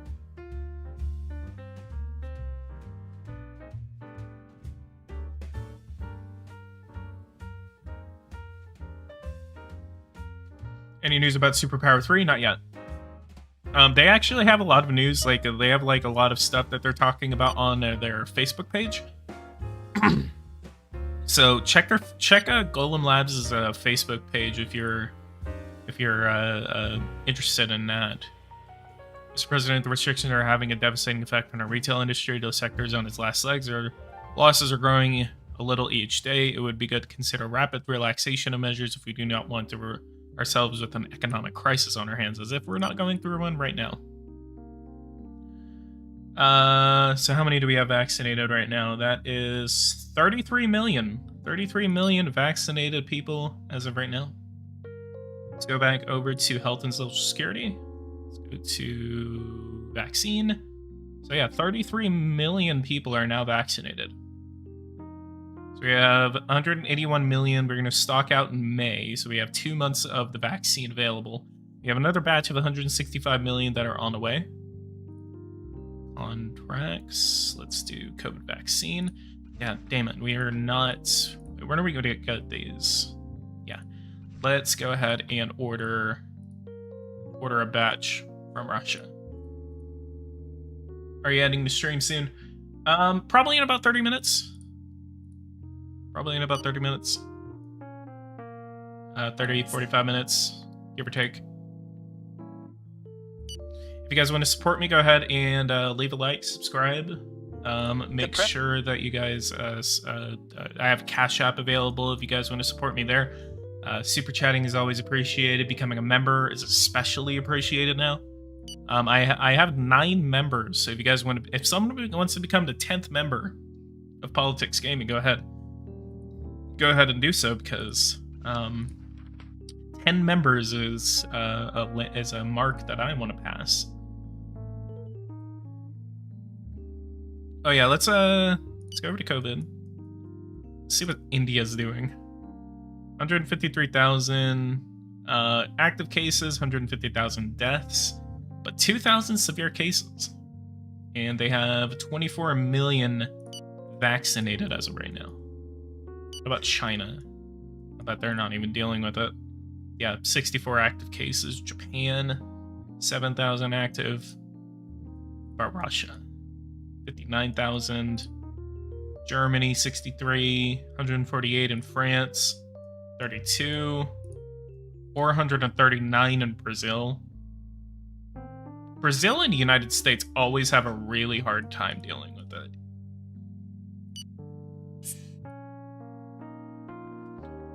Any news about Superpower 3? Not yet. They actually have a lot of news. They have a lot of stuff that they're talking about on their Facebook page. So check Golem Labs' Facebook page if you're interested in that. Mr. President, the restrictions are having a devastating effect on our retail industry. Those sectors on its last legs. Our losses are growing a little each day. It would be good to consider rapid relaxation of measures if we do not want to ourselves with an economic crisis on our hands, as if we're not going through one right now. So how many do we have vaccinated right now? That is 33 million. 33 million vaccinated people as of right now. Let's go back over to health and social security. Let's go to vaccine. So yeah, 33 million people are now vaccinated. So we have 181 million. We're going to stock out in May. So we have 2 months of the vaccine available. We have another batch of 165 million that are on the way. Contracts. Let's do COVID vaccine. Yeah, damn it. We are not... When are we going to get these? Yeah. Let's go ahead and order a batch from Russia. Are you ending the stream soon? Probably in about 30 minutes. 30, 45 minutes, give or take. If you guys want to support me, go ahead and leave a like, subscribe. Make sure that you guys, I have CASHAPP available if you guys want to support me there. Super chatting is always appreciated. Becoming a member is especially appreciated now. I have 9 members, so if you guys want to, if someone wants to become the 10th member of Politics Gaming, go ahead and do so, because 10 members is a mark that I want to pass. Oh yeah, let's go over to COVID. See what India's doing. 153,000 active cases, 150,000 deaths, but 2,000 severe cases. And they have 24 million vaccinated as of right now. What about China? I bet they're not even dealing with it. Yeah, 64 active cases. Japan, 7,000 active. But Russia, 59,000. Germany, 63. 148 in France. 32. 439 in Brazil. Brazil and the United States always have a really hard time dealing with it.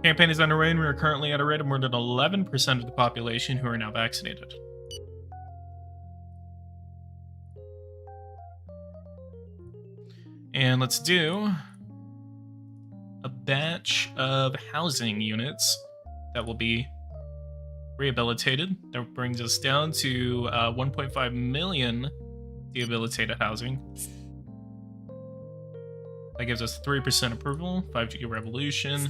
Campaign is underway, and we are currently at a rate of more than 11% of the population who are now vaccinated. And let's do a batch of housing units that will be rehabilitated. That brings us down to 1.5 million rehabilitated housing. That gives us 3% approval. 5G revolution.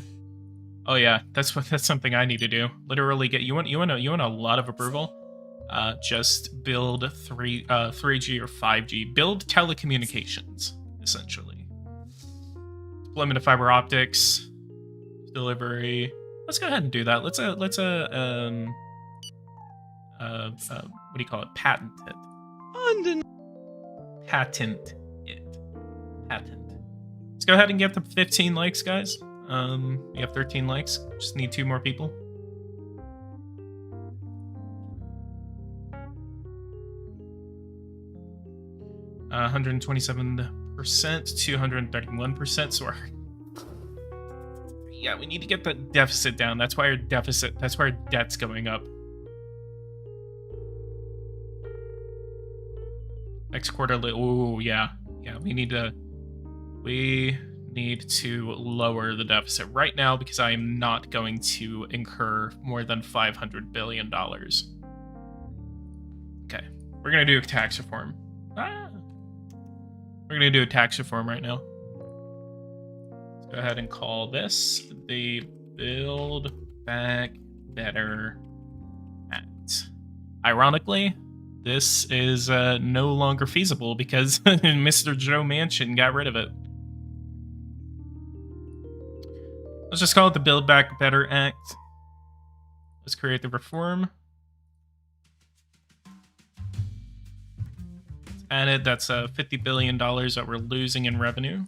Oh yeah, that's something I need to do. Literally get you want a lot of approval. Just build 3G or 5G. Build telecommunications, essentially. Deployment of fiber optics, delivery. Let's go ahead and do that. Let's what do you call it? Patent it. Patent it. Patent. Let's go ahead and get the 15 likes, guys. We have 13 likes. Just need 2 more people. Uh, 127%, 231%. So yeah, we need to get the deficit down. That's why our debt's going up. Next quarterly. Oh yeah, we need to lower the deficit right now, because I am not going to incur more than $500 billion. Okay, we're gonna do a tax reform. We're gonna do a tax reform right now. Let's go ahead and call this the Build Back Better Act. Ironically, this is no longer feasible because Mr. Joe Manchin got rid of it. Let's just call it the Build Back Better Act. Let's create the reform. Let's add it. That's $50 billion that we're losing in revenue.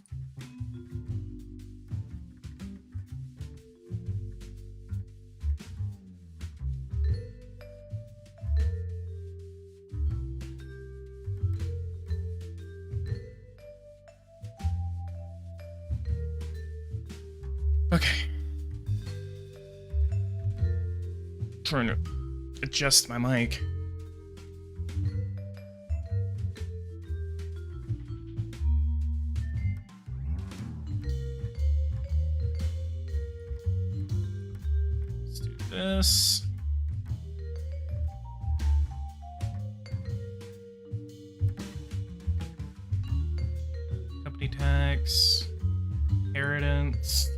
Okay. Trying to adjust my mic. Let's do this. Company tax, inheritance.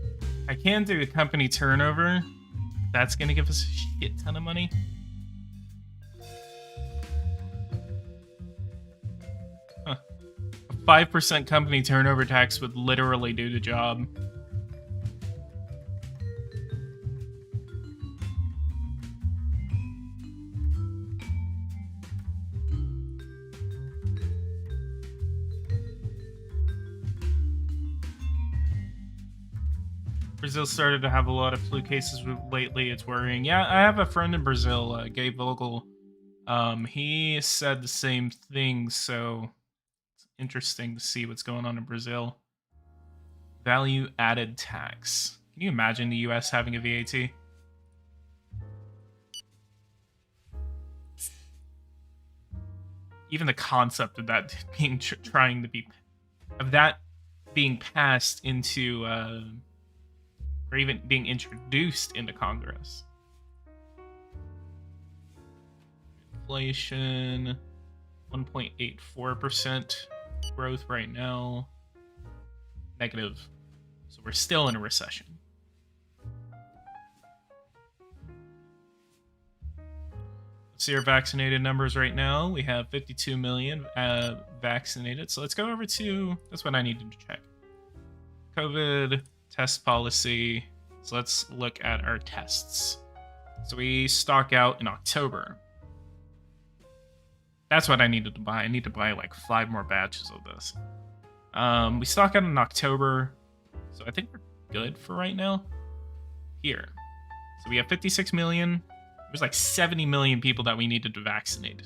I can do a company turnover. That's gonna give us a shit ton of money. Huh. A 5% company turnover tax would literally do the job. Brazil started to have a lot of flu cases lately. It's worrying. Yeah, I have a friend in Brazil, Gabe Vogel. He said the same thing, so it's interesting to see what's going on in Brazil. Value added tax. Can you imagine the US having a VAT? even the concept of that being trying to be of that being passed into or even being introduced into Congress. Inflation 1.84% growth right now. Negative. So we're still in a recession. Let's see our vaccinated numbers right now. We have 52 million vaccinated. So let's go over to, that's what I needed to check. COVID test policy. So let's look at our tests. So we stock out in October. That's what I needed to buy. I need to buy like 5 more batches of this. We stock out in October. So I think we're good for right now. Here. So we have 56 million. There's like 70 million people that we needed to vaccinate.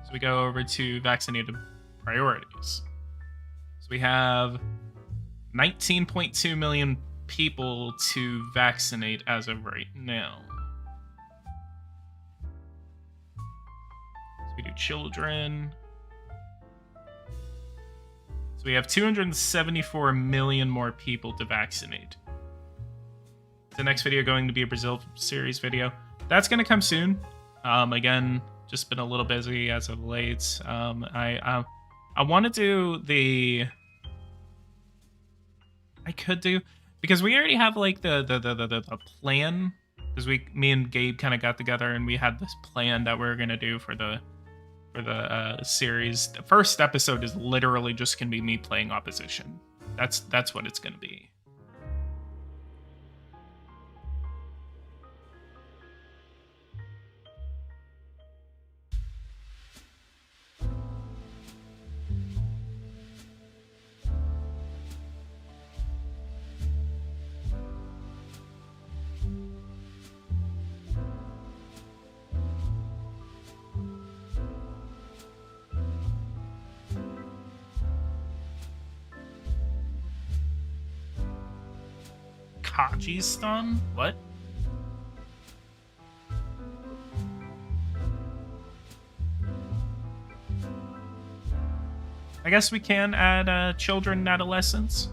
So we go over to vaccinated priorities. So we have 19.2 million people to vaccinate as of right now. So we do children. So we have 274 million more people to vaccinate. The next video going to be a Brazil series video. That's going to come soon. Again, just been a little busy as of late. I want to do the... I could do... Because we already have like the plan. Because me and Gabe kind of got together and we had this plan that we are going to do for the series. The first episode is literally just going to be me playing opposition. That's what it's going to be. Kyrgyzstan? What? I guess we can add children and adolescents.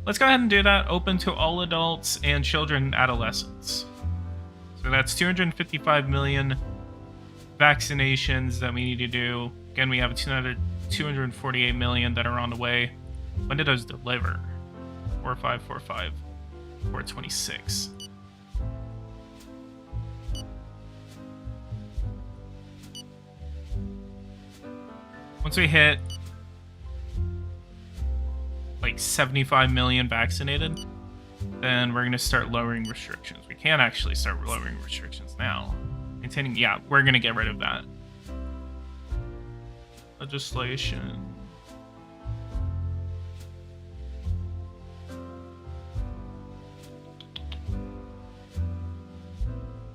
Let's go ahead and do that. Open to all adults and children and adolescents. So that's 255 million vaccinations that we need to do. Again, we have 248 million that are on the way. When did those deliver? 4545 426. Once we hit like 75 million vaccinated, then we're going to start lowering restrictions. We can actually start lowering restrictions now. Maintaining, yeah, we're going to get rid of that. Legislation.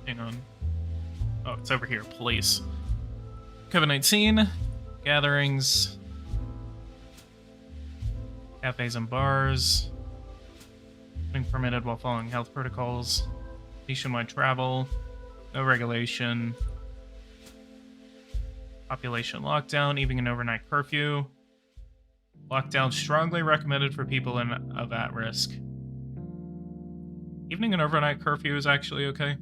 Hang on. Oh, it's over here. Police. COVID-19. Gatherings. Cafes and bars. Being permitted while following health protocols. Nationwide travel. No regulation. Population lockdown, evening and overnight curfew. Lockdown strongly recommended for people of at risk. Evening and overnight curfew is actually okay.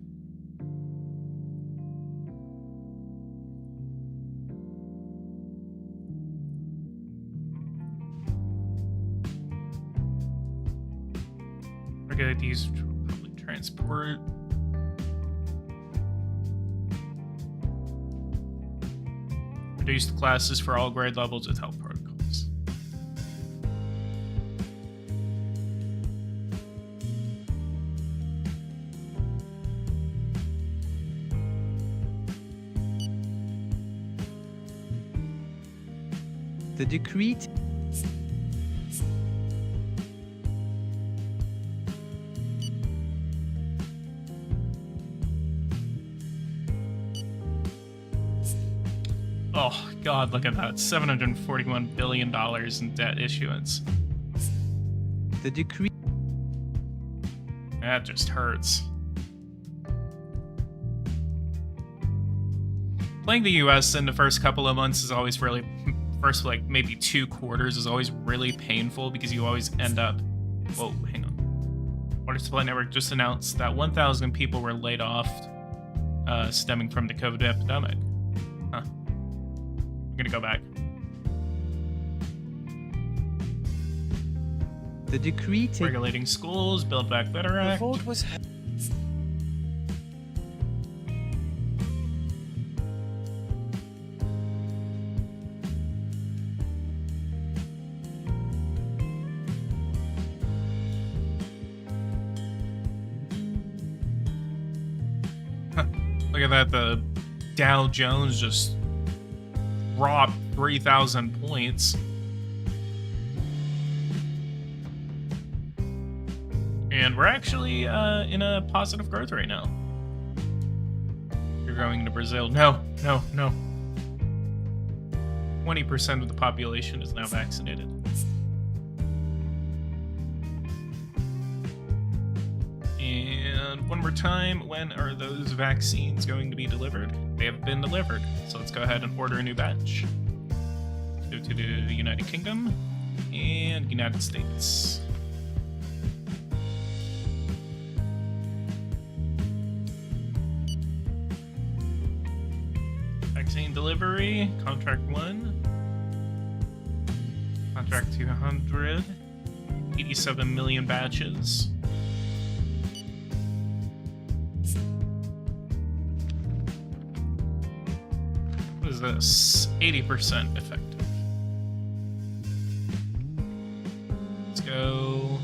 Regulate these public transport. Reduced classes for all grade levels with health protocols. The decree Oh, God, look at that. $741 billion in debt issuance. The decree. That just hurts. Playing the US in the first couple of months is always really, first like maybe 2 quarters is always really painful because you always end up, whoa, hang on. Water Supply Network just announced that 1,000 people were laid off stemming from the COVID epidemic. Huh. I'm gonna go back. The decree Regulating schools, Build Back Better The Act. vote was Look at that, the Dow Jones just dropped 3,000 points. And we're actually in a positive growth right now. You're going to Brazil. No, no, no. 20% of the population is now vaccinated. And one more time, when are those vaccines going to be delivered? They have been delivered. So let's go ahead and order a new batch. Go to the United Kingdom and United States. Vaccine delivery, contract 1. Contract 200. 87 million batches. What is this? 80% effective. Let's go.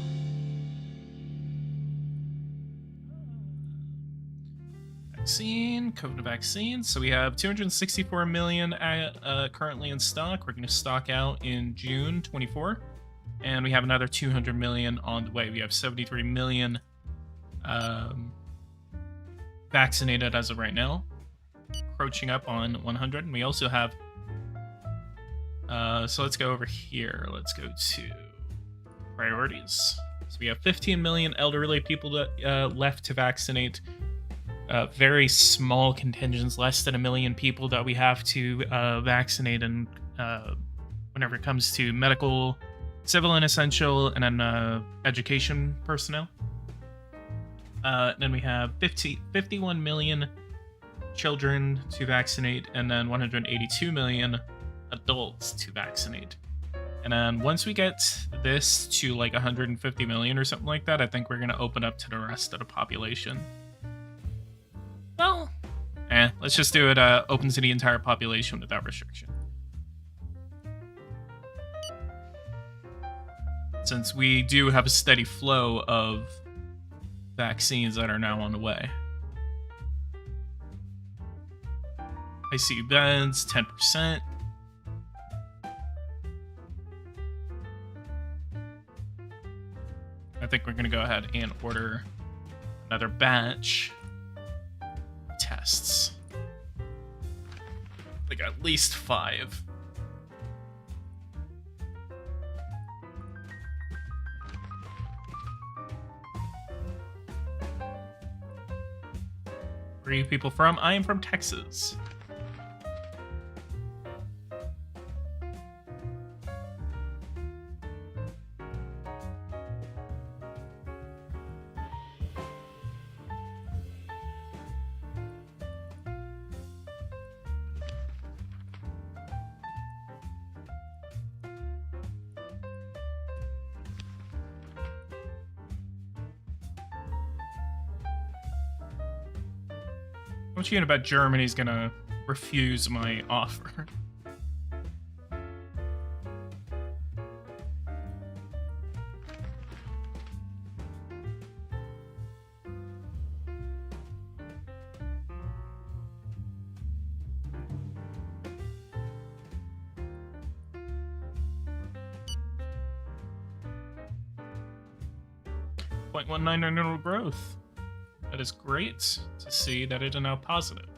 Vaccine, COVID vaccine. So we have 264 million currently in stock. We're going to stock out in June 24. And we have another 200 million on the way. We have 73 million vaccinated as of right now. Approaching up on 100. And we also have... so let's go over here. Let's go to priorities. So we have 15 million elderly people that, left to vaccinate. Very small contingents, less than 1 million people that we have to vaccinate, and whenever it comes to medical, civil and essential, and then education personnel. Then we have 51 million children to vaccinate, and then 182 million adults to vaccinate. And then once we get this to like 150 million or something like that, I think we're going to open up to the rest of the population. Well, let's just do it open to the entire population without restriction. Since we do have a steady flow of vaccines that are now on the way. ICU beds, 10%. I think we're going to go ahead and order another batch. Tests. Like at least 5. Where are you people from? I am from Texas. What you know about Germany's gonna refuse my offer? .19 annual growth. That is great to see that it is now positive.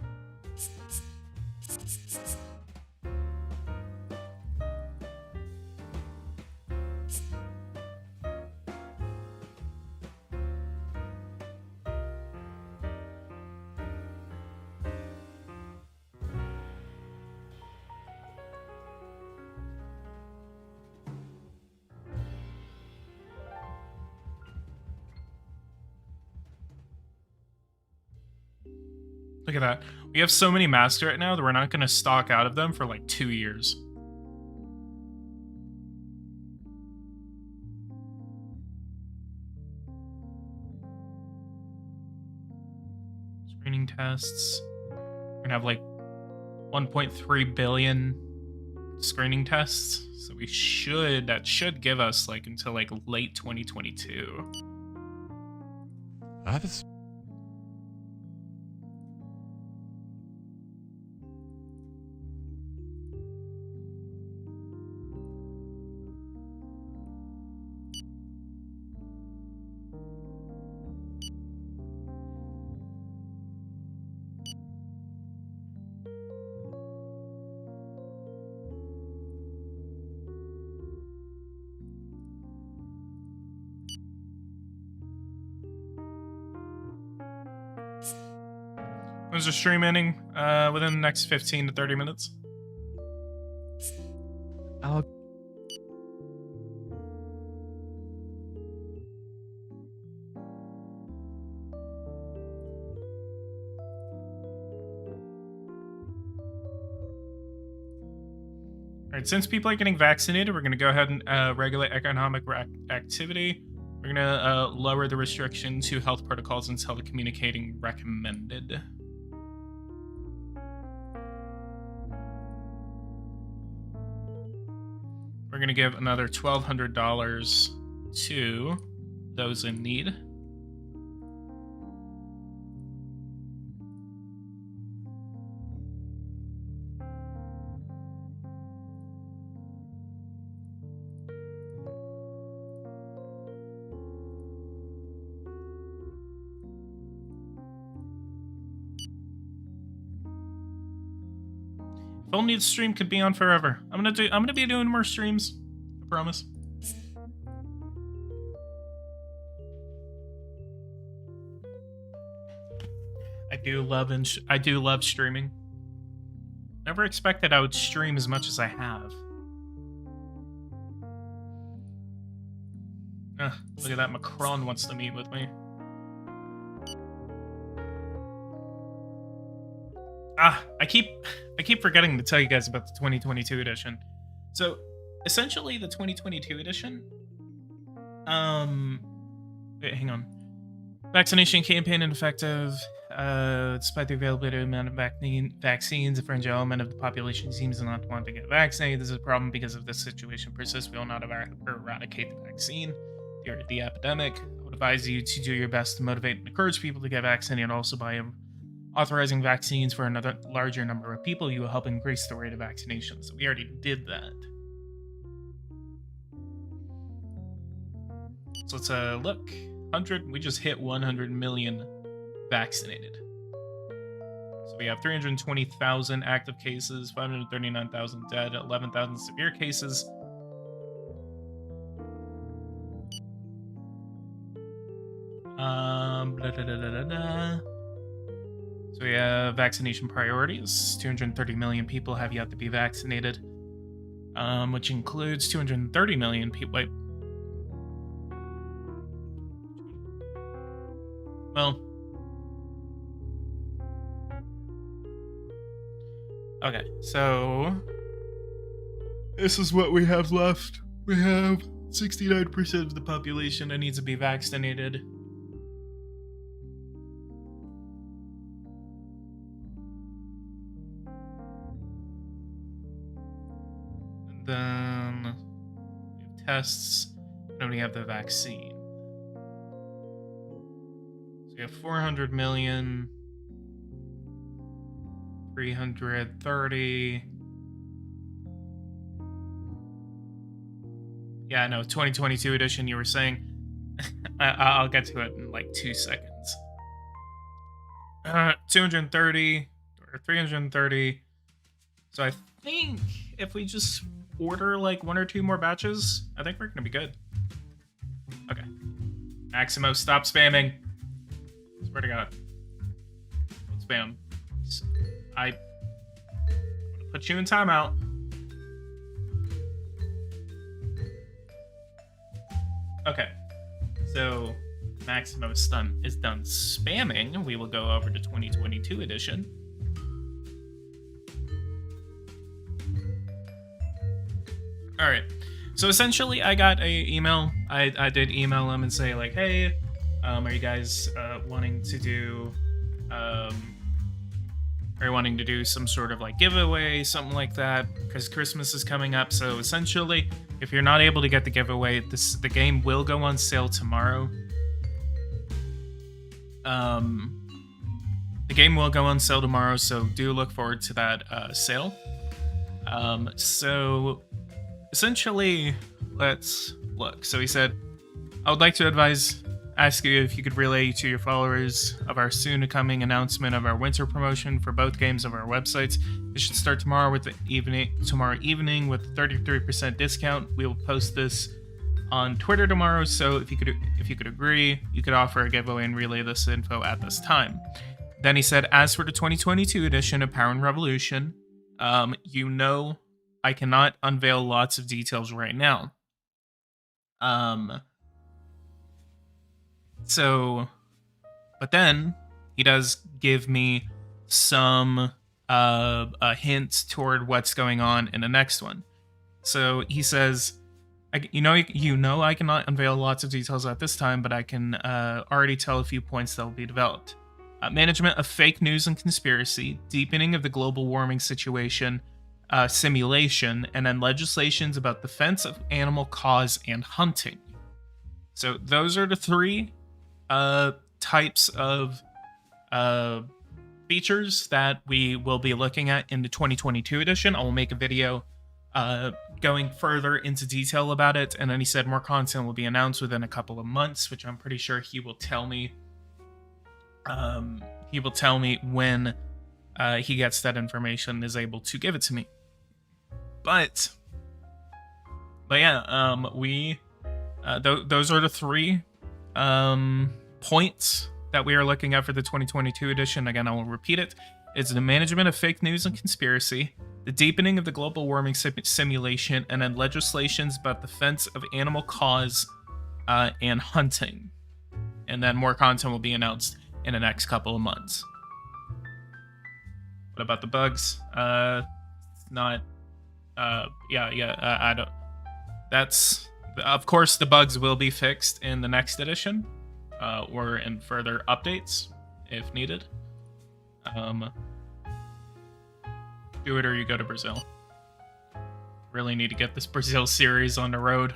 at that. We have so many masks right now that we're not going to stock out of them for like 2 years. Screening tests. We're going to have like 1.3 billion screening tests. So that should give us like until like late 2022. That's When's the stream ending? Within the next 15 to 30 minutes. I'll All right, since people are getting vaccinated, we're going to go ahead and regulate economic activity. We're going to lower the restriction to health protocols and telecommunicating recommended. We're going to give another $1,200 to those in need. If only the stream could be on forever. I'm gonna be doing more streams. I promise. I do love streaming. Never expected I would stream as much as I have. Look at that, Macron wants to meet with me. I keep forgetting to tell you guys about the 2022 edition. So, essentially, the 2022 edition. Wait, hang on. Vaccination campaign ineffective. Despite the availability of amount of vaccines, a fringe element of the population seems not to want to get vaccinated. This is a problem because if this situation persists, we will not eradicate the vaccine during the epidemic. I would advise you to do your best to motivate and encourage people to get vaccinated, also by authorizing vaccines for another larger number of people. You will help increase the rate of vaccinations. So we already did that. So let's look. 100. We just hit 100 million vaccinated. So we have 320,000 active cases, 539,000 dead, 11,000 severe cases. So we have vaccination priorities. 230 million people have yet to be vaccinated, which includes 230 million people. Wait. Well. Okay, so this is what we have left. We have 69% of the population that needs to be vaccinated. Then we have tests, and then we have the vaccine. So we have 400 million, 330. Yeah, no, 2022 edition, you were saying. I'll get to it in like 2 seconds. 230 or 330. So I think if we just order like 1 or 2 more batches, I think we're gonna be good. Okay. Maximo, stop spamming. Swear to God. Don't spam. I'm gonna put you in timeout. Okay. So Maximo is done spamming, we will go over to 2022 edition. All right. So essentially, I got a email. I did email them and say like, hey, are you guys wanting to do are you wanting to do some sort of like giveaway, something like that, because Christmas is coming up. So essentially, if you're not able to get the giveaway, the game will go on sale tomorrow. The game will go on sale tomorrow, so do look forward to that sale. So essentially, let's look. So he said, I would like to ask you if you could relay to your followers of our soon-coming announcement of our winter promotion for both games of our websites. It should start tomorrow evening with a 33% discount. We will post this on Twitter tomorrow, so if you could agree, you could offer a giveaway and relay this info at this time. Then he said, as for the 2022 edition of Power and Revolution, I cannot unveil lots of details right now. But then he does give me some a hint toward what's going on in the next one. So he says, I cannot unveil lots of details at this time, but I can already tell a few points that will be developed. Management of fake news and conspiracy, deepening of the global warming situation, simulation, and then legislations about defense of animal cause and hunting. So those are the three types of features that we will be looking at in the 2022 edition. I will make a video going further into detail about it, and then he said more content will be announced within a couple of months, which I'm pretty sure he will tell me. He will tell me when he gets that information and is able to give it to me. But yeah, those are the three points that we are looking at for the 2022 edition. Again, I will repeat it. It's the management of fake news and conspiracy, the deepening of the global warming simulation, and then legislations about defense of animal cause and hunting. And then more content will be announced in the next couple of months. What about the bugs? I don't. That's, of course, the bugs will be fixed in the next edition, or in further updates if needed. Do it or you go to Brazil. Really need to get this Brazil series on the road.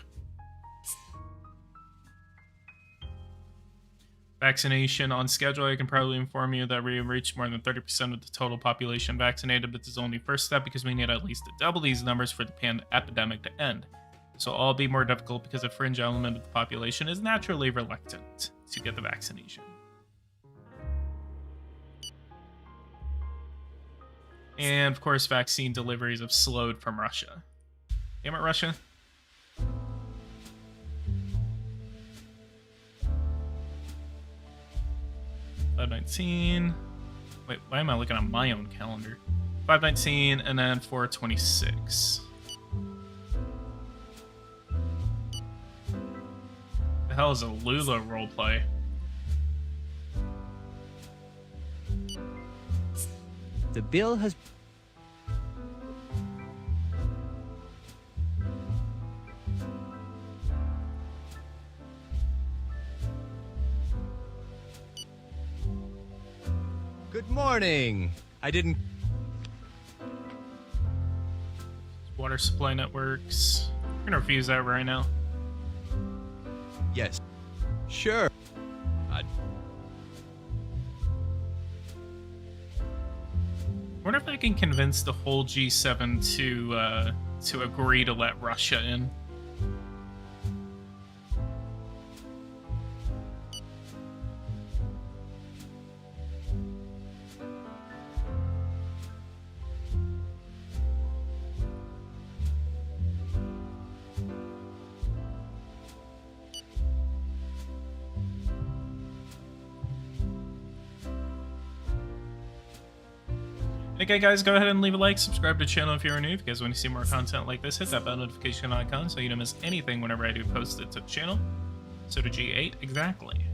Vaccination on schedule. I can probably inform you that we have reached more than 30% of the total population vaccinated, but this is only first step because we need at least to double these numbers for the epidemic to end. This will all be more difficult because a fringe element of the population is naturally reluctant to get the vaccination. And of course, vaccine deliveries have slowed from Russia. Damn it, Russia. $519. Wait, why am I looking at my own calendar? $519 and then $426. The hell is a Lula roleplay? The bill has... Good morning. I didn't... Water supply networks. I'm gonna refuse that right now. Yes. Sure. I wonder if I can convince the whole G7 to agree to let Russia in. Okay guys, go ahead and leave a like, subscribe to the channel if you're new. If you guys want to see more content like this, hit that bell notification icon so you don't miss anything whenever I do post it to the channel. So to G8, exactly.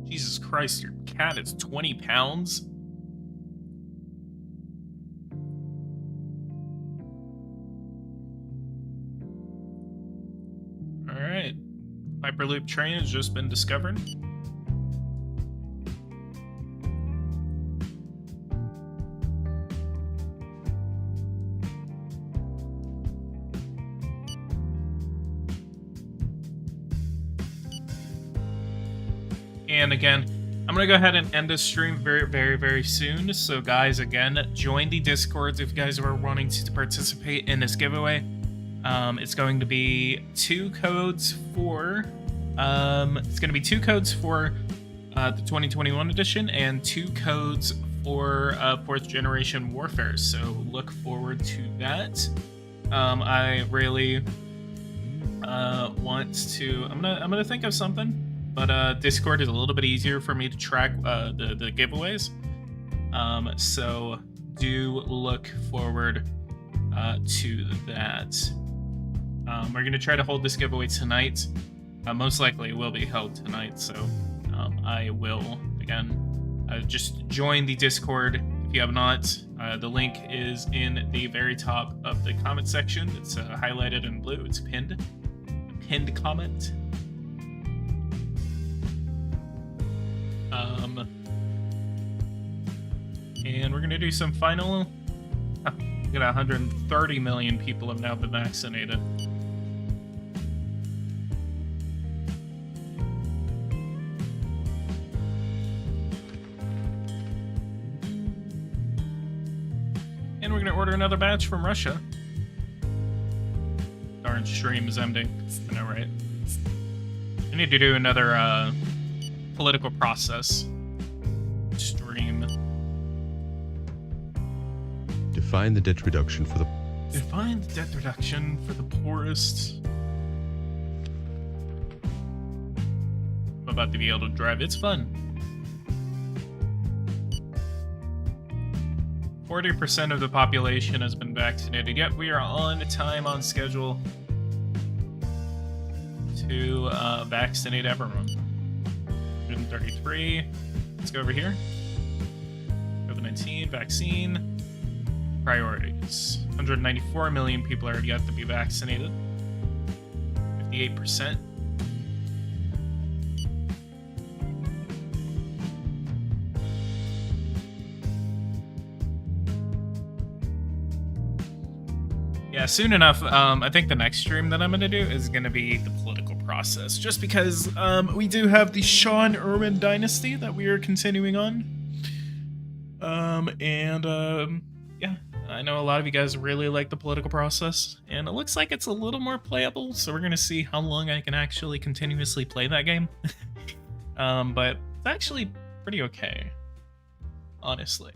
Jesus Christ, your cat is 20 pounds? Alright. Hyperloop train has just been discovered. And again, I'm going to go ahead and end this stream very soon. So guys, again, join the Discord if you guys are wanting to participate in this giveaway. It's going to be two codes for the 2021 edition and two codes for 4th generation warfare. So look forward to that. I really want to. I'm gonna think of something. But Discord is a little bit easier for me to track the giveaways. So do look forward to that. We're going to try to hold this giveaway tonight. Most likely it will be held tonight. So I will, again, just join the Discord if you have not. The link is in the very top of the comment section. It's highlighted in blue. It's pinned. A pinned comment. And we're going to do some final... we got 130 million people have now been vaccinated. And we're going to order another batch from Russia. Darn stream is ending. I know, right? I need to do another political process stream. Define the debt reduction for the... Define the debt reduction for the poorest. I'm about to be able to drive. It's fun. 40% of the population has been vaccinated. Yep, we are on time, on schedule to vaccinate everyone. 133. Let's go over here. COVID-19 vaccine. Priorities. 194 million people are yet to be vaccinated. 58%. Yeah, soon enough, I think the next stream that I'm going to do is going to be the political process. Just because we do have the Sean Irwin dynasty that we are continuing on. Yeah, I know a lot of you guys really like the political process, and it looks like it's a little more playable, so we're going to see how long I can actually continuously play that game. But it's actually pretty okay, honestly.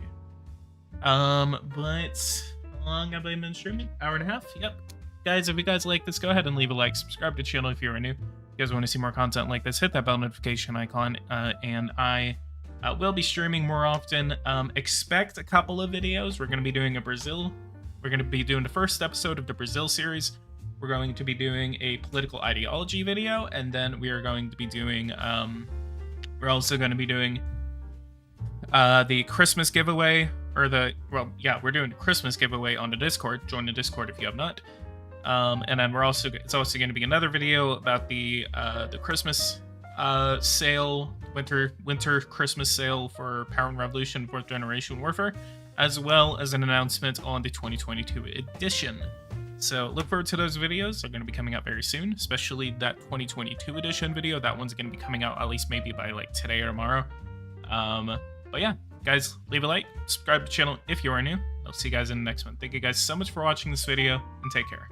But how long have I been streaming? Hour and a half? Yep. Guys, if you guys like this, go ahead and leave a like, subscribe to the channel if you're new. If you guys want to see more content like this, hit that bell notification icon, and I will be streaming more often. Expect a couple of videos. We're going to be doing we're going to be doing the first episode of the Brazil series. We're going to be doing a political ideology video, and then we are going to be doing, we're also going to be doing the Christmas giveaway, we're doing the Christmas giveaway on the Discord. Join the Discord if you have not. And then it's also going to be another video about the Christmas sale, winter Christmas sale for Power and Revolution 4th Generation Warfare, as well as an announcement on the 2022 edition. So look forward to those videos. They're going to be coming out very soon, especially that 2022 edition video. That one's going to be coming out at least maybe by like today or tomorrow. But yeah, guys, leave a like, subscribe to the channel if you are new. I'll see you guys in the next one. Thank you guys so much for watching this video, and take care.